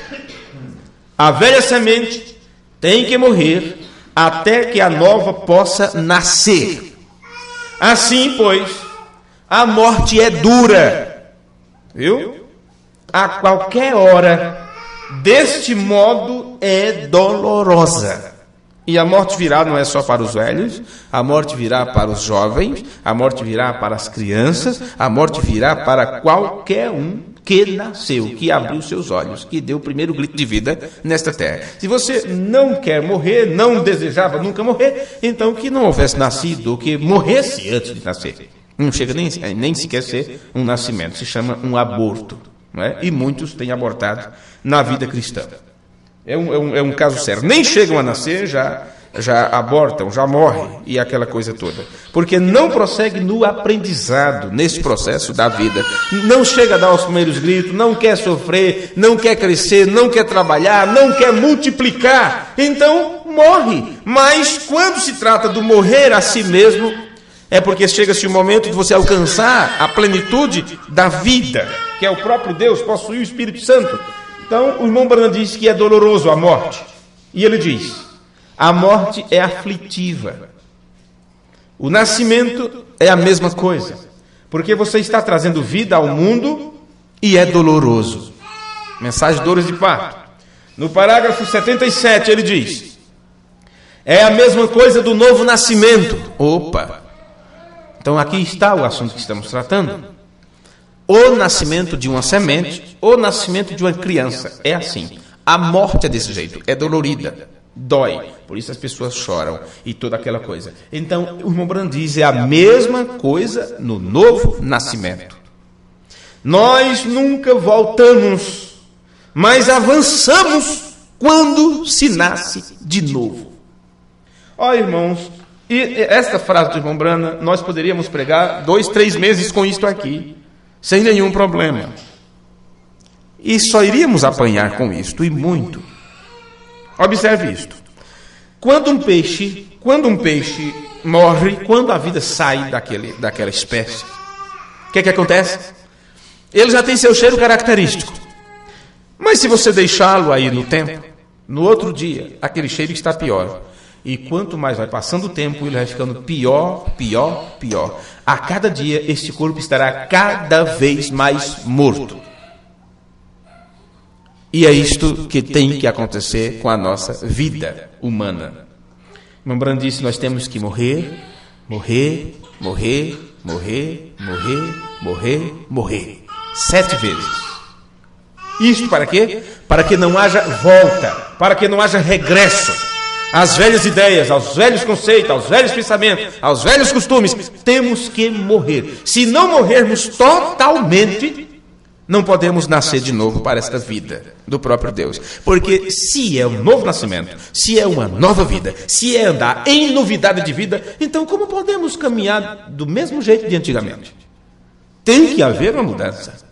A velha semente tem que morrer até que a nova possa nascer. Assim, pois, a morte é dura. Viu? A qualquer hora, deste modo, é dolorosa. E a morte virá não é só para os velhos, a morte virá para os jovens, a morte virá para as crianças, a morte virá para qualquer um que nasceu, que abriu seus olhos, que deu o primeiro grito de vida nesta terra. Se você não quer morrer, não desejava nunca morrer, então que não houvesse nascido, ou que morresse antes de nascer. Não chega nem sequer ser um nascimento, se chama um aborto. Não é? E muitos têm abortado na vida cristã. É um caso sério. Nem chegam a nascer, já abortam, já morrem, e aquela coisa toda. Porque não prossegue no aprendizado, nesse processo da vida. Não chega a dar os primeiros gritos, não quer sofrer, não quer crescer, não quer trabalhar, não quer multiplicar. Então, morre. Mas quando se trata do morrer a si mesmo, é porque chega-se o momento de você alcançar a plenitude da vida, que é o próprio Deus, possuir o Espírito Santo. Então, o irmão Branham diz que é doloroso a morte. E ele diz, a morte é aflitiva. O nascimento é a mesma coisa. Porque você está trazendo vida ao mundo e é doloroso. Mensagem de dores de parto. No parágrafo 77 ele diz, é a mesma coisa do novo nascimento. Opa! Então aqui está o assunto que estamos tratando. O nascimento de uma semente, o nascimento de uma criança, é assim. A morte é desse jeito, é dolorida, dói, por isso as pessoas choram e toda aquela coisa. Então, o irmão Branham diz, é a mesma coisa no novo nascimento. Nós nunca voltamos, mas avançamos quando se nasce de novo. Ó, irmãos, e esta frase do irmão Branham, nós poderíamos pregar 2-3 meses com isto aqui, sem nenhum problema. E só iríamos apanhar com isto, e muito. Observe isto. Quando um peixe morre, quando a vida sai daquela espécie, o que acontece? Ele já tem seu cheiro característico. Mas se você deixá-lo aí no tempo, no outro dia, aquele cheiro está pior. E quanto mais vai passando o tempo, ele vai ficando pior, pior, pior. A cada dia, este corpo estará cada vez mais morto. E é isto que tem que acontecer com a nossa vida humana. Irmão Branham disse, nós temos que morrer, morrer, morrer, morrer, morrer, morrer, morrer. 7 vezes. Isto para quê? Para que não haja volta, para que não haja regresso. Às velhas ideias, aos velhos conceitos, aos velhos pensamentos, aos velhos costumes, temos que morrer. Se não morrermos totalmente, não podemos nascer de novo para esta vida do próprio Deus. Porque se é um novo nascimento, se é uma nova vida, se é andar em novidade de vida, então como podemos caminhar do mesmo jeito de antigamente? Tem que haver uma mudança.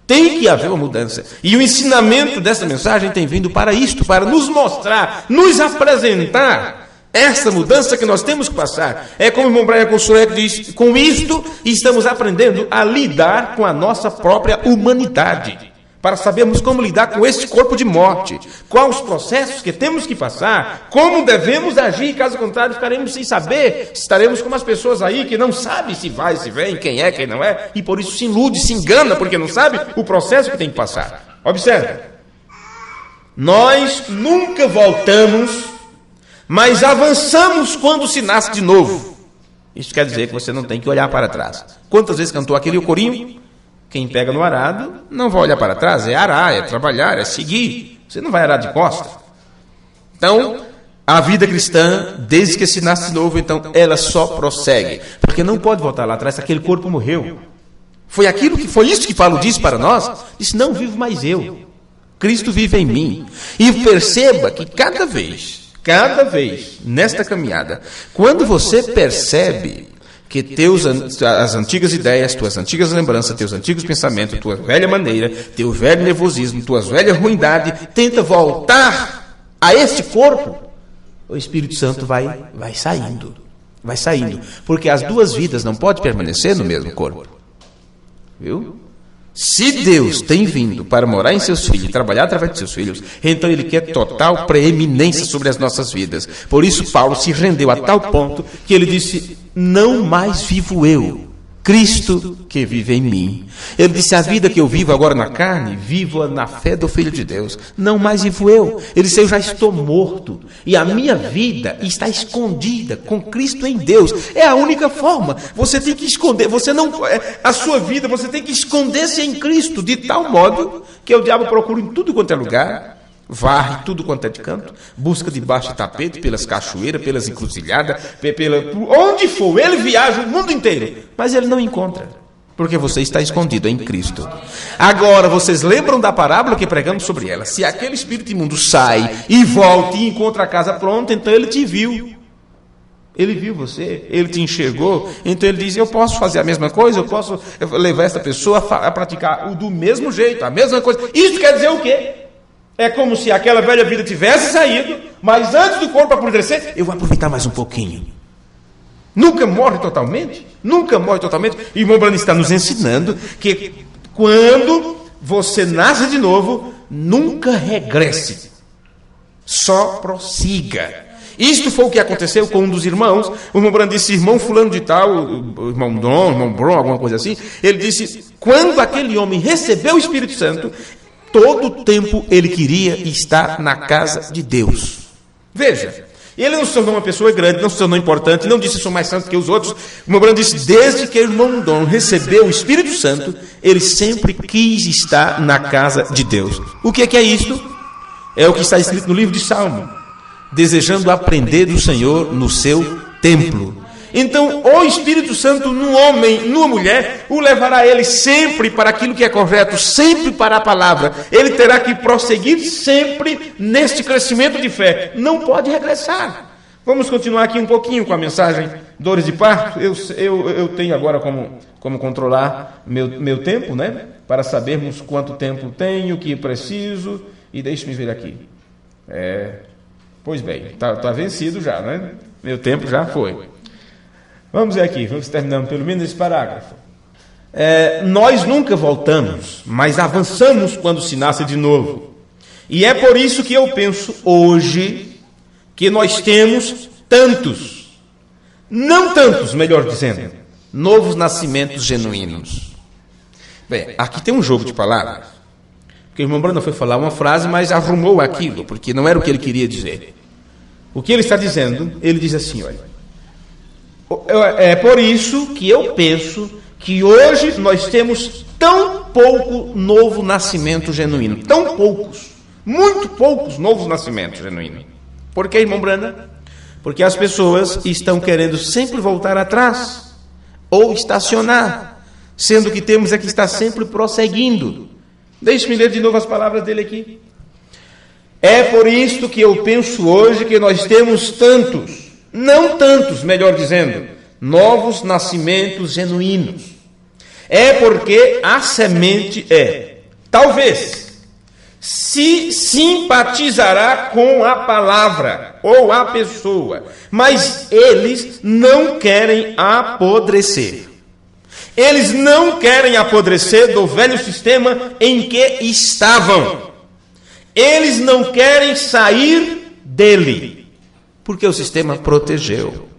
Tem que haver uma mudança. E o ensinamento dessa mensagem tem vindo para isto, para nos mostrar, nos apresentar essa mudança que nós temos que passar. É como o irmão Brian Consuelo diz, com isto estamos aprendendo a lidar com a nossa própria humanidade. para sabermos como lidar com este corpo de morte, quais os processos que temos que passar, como devemos agir, caso contrário ficaremos sem saber, estaremos como as pessoas aí que não sabem se vai, se vem, quem é, quem não é, e por isso se ilude, se engana, porque não sabe o processo que tem que passar. Observe, nós nunca voltamos, mas avançamos quando se nasce de novo. Isso quer dizer que você não tem que olhar para trás. Quantas vezes cantou aquele corinho? Quem pega no arado não vai olhar para trás, é arar, é trabalhar, é seguir. Você não vai arar de costas. Então, a vida cristã, desde que se nasce de novo, então, ela só prossegue. Porque não pode voltar lá atrás, aquele corpo morreu. Foi isso que Paulo disse para nós. Disse, não vivo mais eu. Cristo vive em mim. E perceba que cada vez, nesta caminhada, quando você percebe que as antigas ideias, tuas antigas lembranças, teus antigos pensamentos, tua velha maneira, teu velho nervosismo, tuas velhas ruindades, tenta voltar a este corpo, o Espírito Santo vai saindo. Vai saindo. Porque as duas vidas não podem permanecer no mesmo corpo. Viu? Se Deus tem vindo para morar em seus filhos e trabalhar através de seus filhos, então Ele quer total preeminência sobre as nossas vidas. Por isso Paulo se rendeu a tal ponto que ele disse, não mais vivo eu, Cristo que vive em mim. Ele disse, a vida que eu vivo agora na carne, vivo na fé do Filho de Deus. Não mais vivo eu. Ele disse, eu já estou morto. E a minha vida está escondida com Cristo em Deus. É a única forma. Você tem que esconder. A sua vida, você tem que esconder-se em Cristo. De tal modo que o diabo procura em tudo quanto é lugar. Varre tudo quanto é de canto, busca debaixo de tapete, pelas cachoeiras, pelas encruzilhadas, onde for, ele viaja o mundo inteiro, mas ele não encontra, porque você está escondido em Cristo. Agora, vocês lembram da parábola que pregamos sobre ela? Se aquele espírito imundo sai e volta e encontra a casa pronta, então ele te viu. Ele viu você, ele te enxergou, então ele diz, eu posso fazer a mesma coisa, eu posso levar essa pessoa a praticar o do mesmo jeito, a mesma coisa. Isso quer dizer o quê? É como se aquela velha vida tivesse saído, mas antes do corpo apodrecer, eu vou aproveitar mais um pouquinho. Nunca morre totalmente. E o irmão Branham está nos ensinando que quando você nasce de novo, nunca regresse. Só prossiga. Isto foi o que aconteceu com um dos irmãos. O irmão Branham disse, irmão fulano de tal, o irmão Bron, alguma coisa assim. Ele disse, quando aquele homem recebeu o Espírito Santo, todo o tempo ele queria estar na casa de Deus. Veja, ele não se tornou uma pessoa grande, não se tornou importante, não disse sou mais santo que os outros. O irmão Branham disse, desde que o irmão Dom recebeu o Espírito Santo, ele sempre quis estar na casa de Deus. O que é isto? É o que está escrito no livro de Salmo, desejando aprender do Senhor no seu templo. Então, o Espírito Santo no homem, numa mulher, o levará ele sempre para aquilo que é correto, sempre para a palavra. Ele terá que prosseguir sempre neste crescimento de fé. Não pode regressar. Vamos continuar aqui um pouquinho com a mensagem dores de parto. Eu tenho agora como controlar meu tempo, né? Para sabermos quanto tempo tenho, o que preciso. E deixe-me ver aqui. Pois bem, está vencido já, né? Meu tempo já foi. Vamos ver aqui, vamos terminando pelo menos esse parágrafo. Nós nunca voltamos, mas avançamos quando se nasce de novo. E é por isso que eu penso hoje que nós temos melhor dizendo, novos nascimentos genuínos. Bem, aqui tem um jogo de palavras. Porque o irmão Branham foi falar uma frase, mas arrumou aquilo, porque não era o que ele queria dizer. O que ele está dizendo, ele diz assim, olha. É por isso que eu penso que hoje nós temos tão pouco novo nascimento genuíno. Tão poucos. Muito poucos novos nascimentos genuínos. Por que, irmão Branham? Porque as pessoas estão querendo sempre voltar atrás ou estacionar, sendo que temos que estar sempre prosseguindo. Deixe-me ler de novo as palavras dele aqui. É por isso que eu penso hoje que nós temos não tantos, melhor dizendo, novos nascimentos genuínos. É porque a semente talvez, se simpatizará com a palavra ou a pessoa, mas eles não querem apodrecer. Eles não querem apodrecer do velho sistema em que estavam. Eles não querem sair dele, porque o sistema protegeu.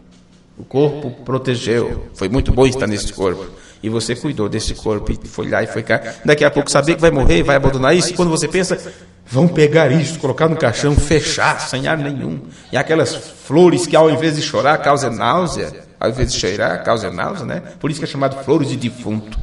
O corpo protegeu. Foi muito bom estar nesse corpo. E você cuidou desse corpo e foi lá e foi cá. Daqui a pouco sabia que vai morrer, vai abandonar isso. E quando você pensa, vão pegar isso, colocar no caixão, fechar, sem ar nenhum. E aquelas flores que ao invés de chorar, causam náusea. Ao invés de cheirar, causam náusea, né? Por isso que é chamado flores de defunto.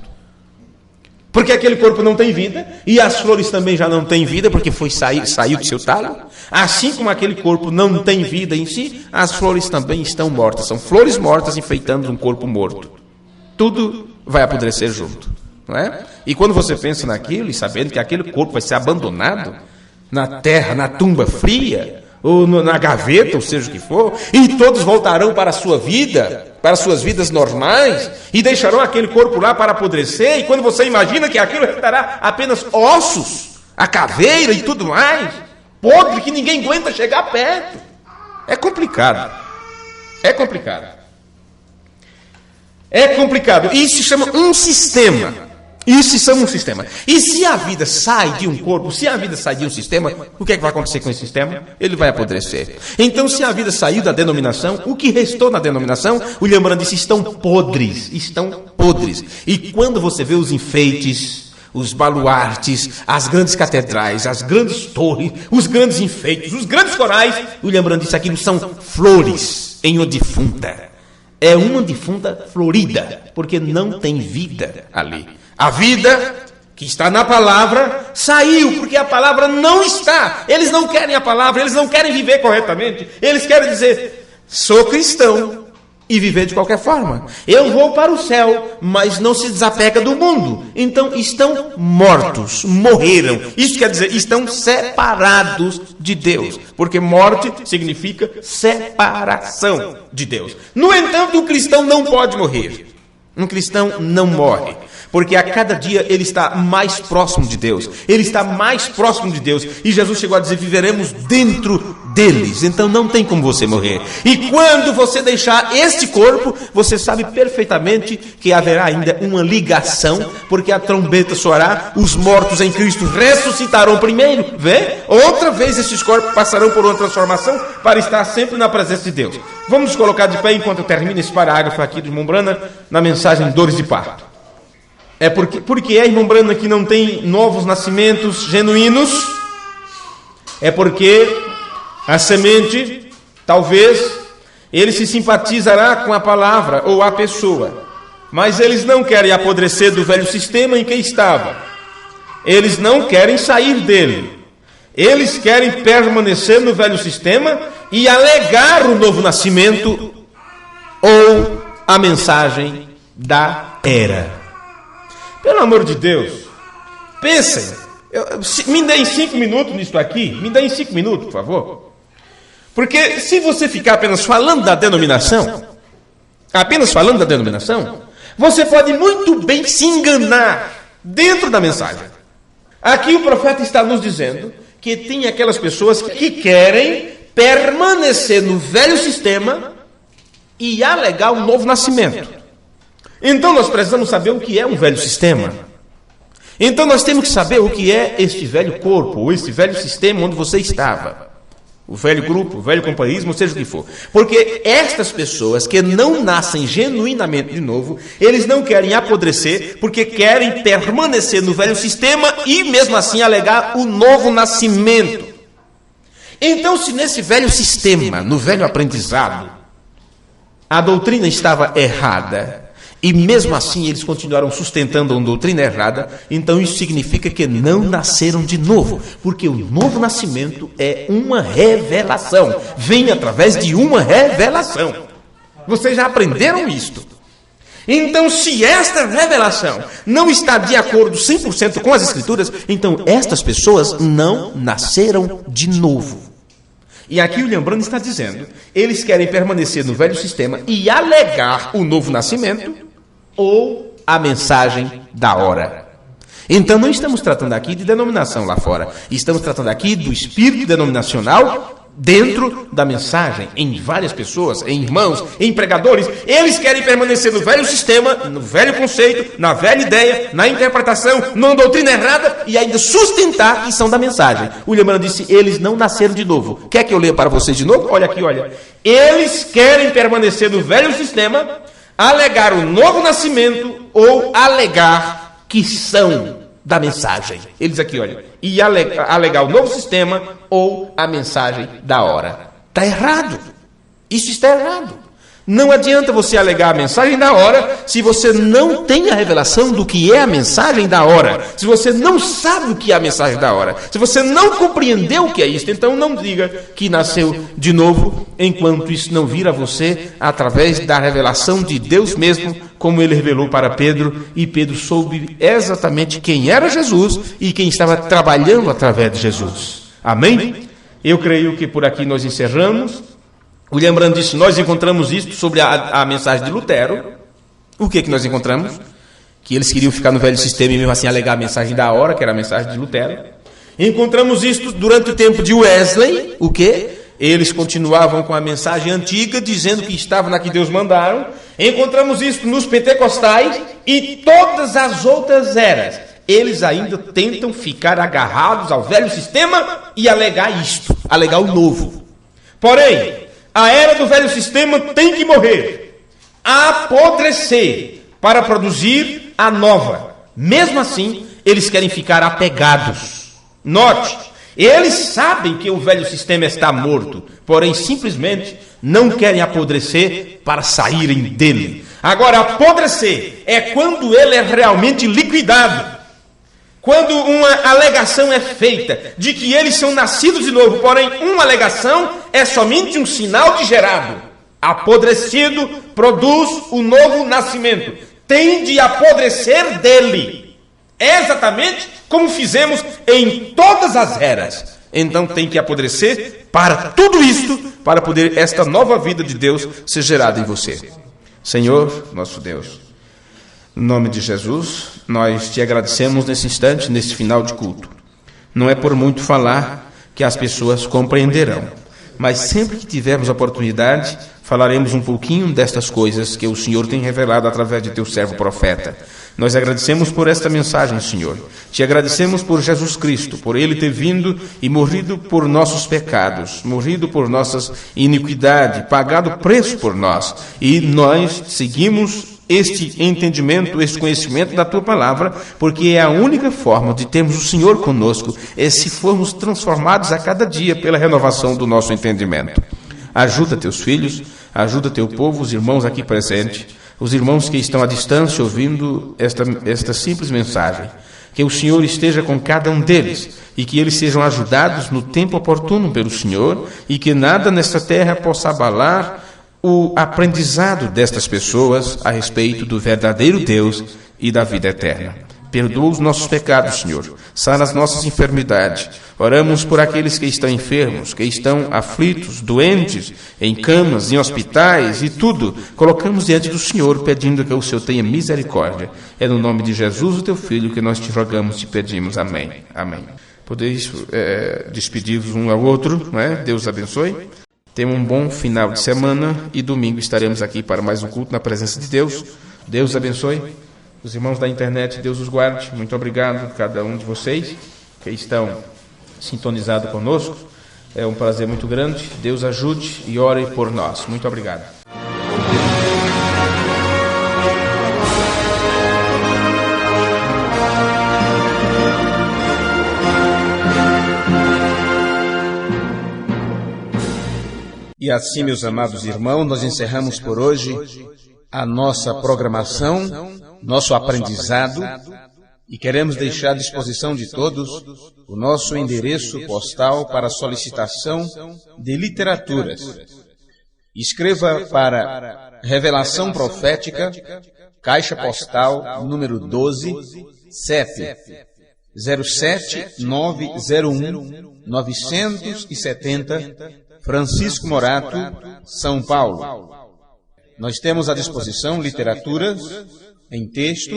Porque aquele corpo não tem vida, e as flores também já não têm vida, porque saiu do seu talo. Assim como aquele corpo não tem vida em si, as flores também estão mortas. São flores mortas enfeitando um corpo morto. Tudo vai apodrecer junto, não é? E quando você pensa naquilo, e sabendo que aquele corpo vai ser abandonado na terra, na tumba fria, ou na gaveta, ou seja o que for, e todos voltarão para a sua vida, para suas vidas normais, e deixarão aquele corpo lá para apodrecer, e quando você imagina que aquilo estará apenas ossos, a caveira e tudo mais, podre, que ninguém aguenta chegar perto. É complicado. É complicado. É complicado. Isso se chama um sistema. Isso se chama um sistema. E se a vida sai de um corpo, se a vida sai de um sistema, o que é que vai acontecer com esse sistema? Ele vai apodrecer. Então, se a vida saiu da denominação, o que restou na denominação, William Branham disse, estão podres. Estão podres. E quando você vê os enfeites, os baluartes, as grandes catedrais, as grandes torres, os grandes enfeites, os grandes corais, William Branham disse, aquilo são flores em uma defunta. É uma defunta florida, porque não tem vida ali. A vida que está na palavra saiu, porque a palavra não está. Eles não querem a palavra, eles não querem viver corretamente. Eles querem dizer, sou cristão e viver de qualquer forma. Eu vou para o céu, mas não se desapega do mundo. Então estão mortos, morreram. Isso quer dizer, estão separados de Deus. Porque morte significa separação de Deus. No entanto, um cristão não pode morrer. Um cristão não morre. Porque a cada dia ele está mais próximo de Deus. Ele está mais próximo de Deus. E Jesus chegou a dizer, viveremos dentro deles. Então não tem como você morrer. E quando você deixar este corpo, você sabe perfeitamente que haverá ainda uma ligação. Porque a trombeta soará, os mortos em Cristo ressuscitarão primeiro. Vê? Outra vez esses corpos passarão por uma transformação para estar sempre na presença de Deus. Vamos nos colocar de pé enquanto eu termino esse parágrafo aqui de irmão Branham na mensagem Dores de Parto. É porque irmão Branham, que não tem novos nascimentos genuínos, é porque a semente, talvez, ele se simpatizará com a palavra ou a pessoa, mas eles não querem apodrecer do velho sistema em que estava. Eles não querem sair dele. Eles querem permanecer no velho sistema e alegar o novo nascimento ou a mensagem da era. Pelo amor de Deus, pensem, me deem 5 minutos nisso aqui, me deem 5 minutos, por favor. Porque se você ficar apenas falando da denominação, você pode muito bem se enganar dentro da mensagem. Aqui o profeta está nos dizendo que tem aquelas pessoas que querem permanecer no velho sistema e alegar um novo nascimento. Então nós precisamos saber o que é um velho sistema. Então nós temos que saber o que é este velho corpo, ou este velho sistema onde você estava. O velho grupo, o velho companheirismo, seja o que for. Porque estas pessoas que não nascem genuinamente de novo, eles não querem apodrecer, porque querem permanecer no velho sistema e mesmo assim alegar o novo nascimento. Então, se nesse velho sistema, no velho aprendizado, a doutrina estava errada, e mesmo assim eles continuaram sustentando uma doutrina errada, então isso significa que não nasceram de novo, porque o novo nascimento é uma revelação, vem através de uma revelação. Vocês já aprenderam isto? Então, se esta revelação não está de acordo 100% com as Escrituras, então estas pessoas não nasceram de novo. E aqui o William Branham está dizendo, eles querem permanecer no velho sistema e alegar o novo nascimento ou a mensagem da hora. Então não estamos tratando aqui de denominação lá fora. Estamos tratando aqui do espírito denominacional dentro da mensagem, em várias pessoas, em irmãos, em pregadores. Eles querem permanecer no velho sistema, no velho conceito, na velha ideia, na interpretação, numa doutrina errada e ainda sustentar que são da mensagem. William Branham disse, eles não nasceram de novo. Quer que eu leia para vocês de novo? Olha aqui, olha. Eles querem permanecer no velho sistema, alegar o novo nascimento ou alegar que são da mensagem. Eles aqui, olha. E alegar o novo sistema ou a mensagem da hora. Está errado. Isso está errado. Não adianta você alegar a mensagem da hora se você não tem a revelação do que é a mensagem da hora. Se você não sabe o que é a mensagem da hora. Se você não compreendeu o que é isso, então não diga que nasceu de novo, enquanto isso não vir a você através da revelação de Deus mesmo, como ele revelou para Pedro, e Pedro soube exatamente quem era Jesus e quem estava trabalhando através de Jesus. Amém? Eu creio que por aqui nós encerramos. William Branham disse, nós encontramos isto sobre a mensagem de Lutero. O que nós encontramos? Que eles queriam ficar no velho sistema e mesmo assim alegar a mensagem da hora, que era a mensagem de Lutero. Encontramos isto durante o tempo de Wesley. O quê? Eles continuavam com a mensagem antiga, dizendo que estava na que Deus mandaram. Encontramos isso nos pentecostais e todas as outras eras. Eles ainda tentam ficar agarrados ao velho sistema e alegar isto, alegar o novo. Porém, a era do velho sistema tem que morrer, apodrecer, para produzir a nova. Mesmo assim, eles querem ficar apegados. Note, eles sabem que o velho sistema está morto, porém simplesmente não querem apodrecer para saírem dele. Agora, apodrecer é quando ele é realmente liquidado. Quando uma alegação é feita de que eles são nascidos de novo, porém uma alegação é somente um sinal de gerado. Apodrecido produz o novo nascimento. Tem de apodrecer dele. É exatamente como fizemos em todas as eras. Então tem que apodrecer para tudo isto, para poder esta nova vida de Deus ser gerada em você. Senhor, nosso Deus, no nome de Jesus, nós te agradecemos nesse instante, nesse final de culto. Não é por muito falar que as pessoas compreenderão, mas sempre que tivermos oportunidade, falaremos um pouquinho destas coisas que o Senhor tem revelado através de teu servo profeta. Nós agradecemos por esta mensagem, Senhor. Te agradecemos por Jesus Cristo, por Ele ter vindo e morrido por nossos pecados, morrido por nossas iniquidades, pagado preço por nós. E nós seguimos este entendimento, este conhecimento da Tua Palavra, porque é a única forma de termos o Senhor conosco, é se formos transformados a cada dia pela renovação do nosso entendimento. Ajuda Teus filhos, ajuda Teu povo, os irmãos aqui presentes, os irmãos que estão à distância ouvindo esta simples mensagem. Que o Senhor esteja com cada um deles e que eles sejam ajudados no tempo oportuno pelo Senhor e que nada nesta terra possa abalar o aprendizado destas pessoas a respeito do verdadeiro Deus e da vida eterna. Perdoa os nossos pecados, Senhor. Sara as nossas enfermidades. Oramos por aqueles que estão enfermos, que estão aflitos, doentes, em camas, em hospitais e tudo. Colocamos diante do Senhor, pedindo que o Senhor tenha misericórdia. É no nome de Jesus, o Teu Filho, que nós te rogamos e te pedimos. Amém. Amém. Podeis despedir-vos um ao outro, não é? Deus abençoe. Tenham um bom final de semana e domingo estaremos aqui para mais um culto na presença de Deus. Deus abençoe. Os irmãos da internet, Deus os guarde. Muito obrigado a cada um de vocês que estão sintonizados conosco. É um prazer muito grande. Deus ajude e ore por nós. Muito obrigado. E assim, meus amados irmãos, nós encerramos por hoje a nossa programação, nosso aprendizado, e queremos deixar à disposição de todos o nosso endereço postal para solicitação de literaturas. Escreva para Revelação Profética, Caixa Postal número 12, CEP 07901 970, Francisco Morato, São Paulo. Nós temos à disposição literaturas em texto,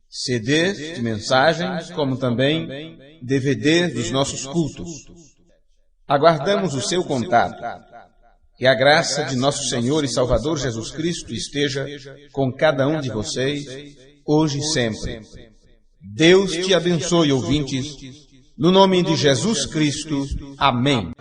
CDs de mensagens, como também DVD dos nossos cultos. Aguardamos o seu contato. Que a graça de nosso Senhor e Salvador Jesus Cristo esteja com cada um de vocês, hoje e sempre. Deus te abençoe, ouvintes. No nome de Jesus Cristo. Amém.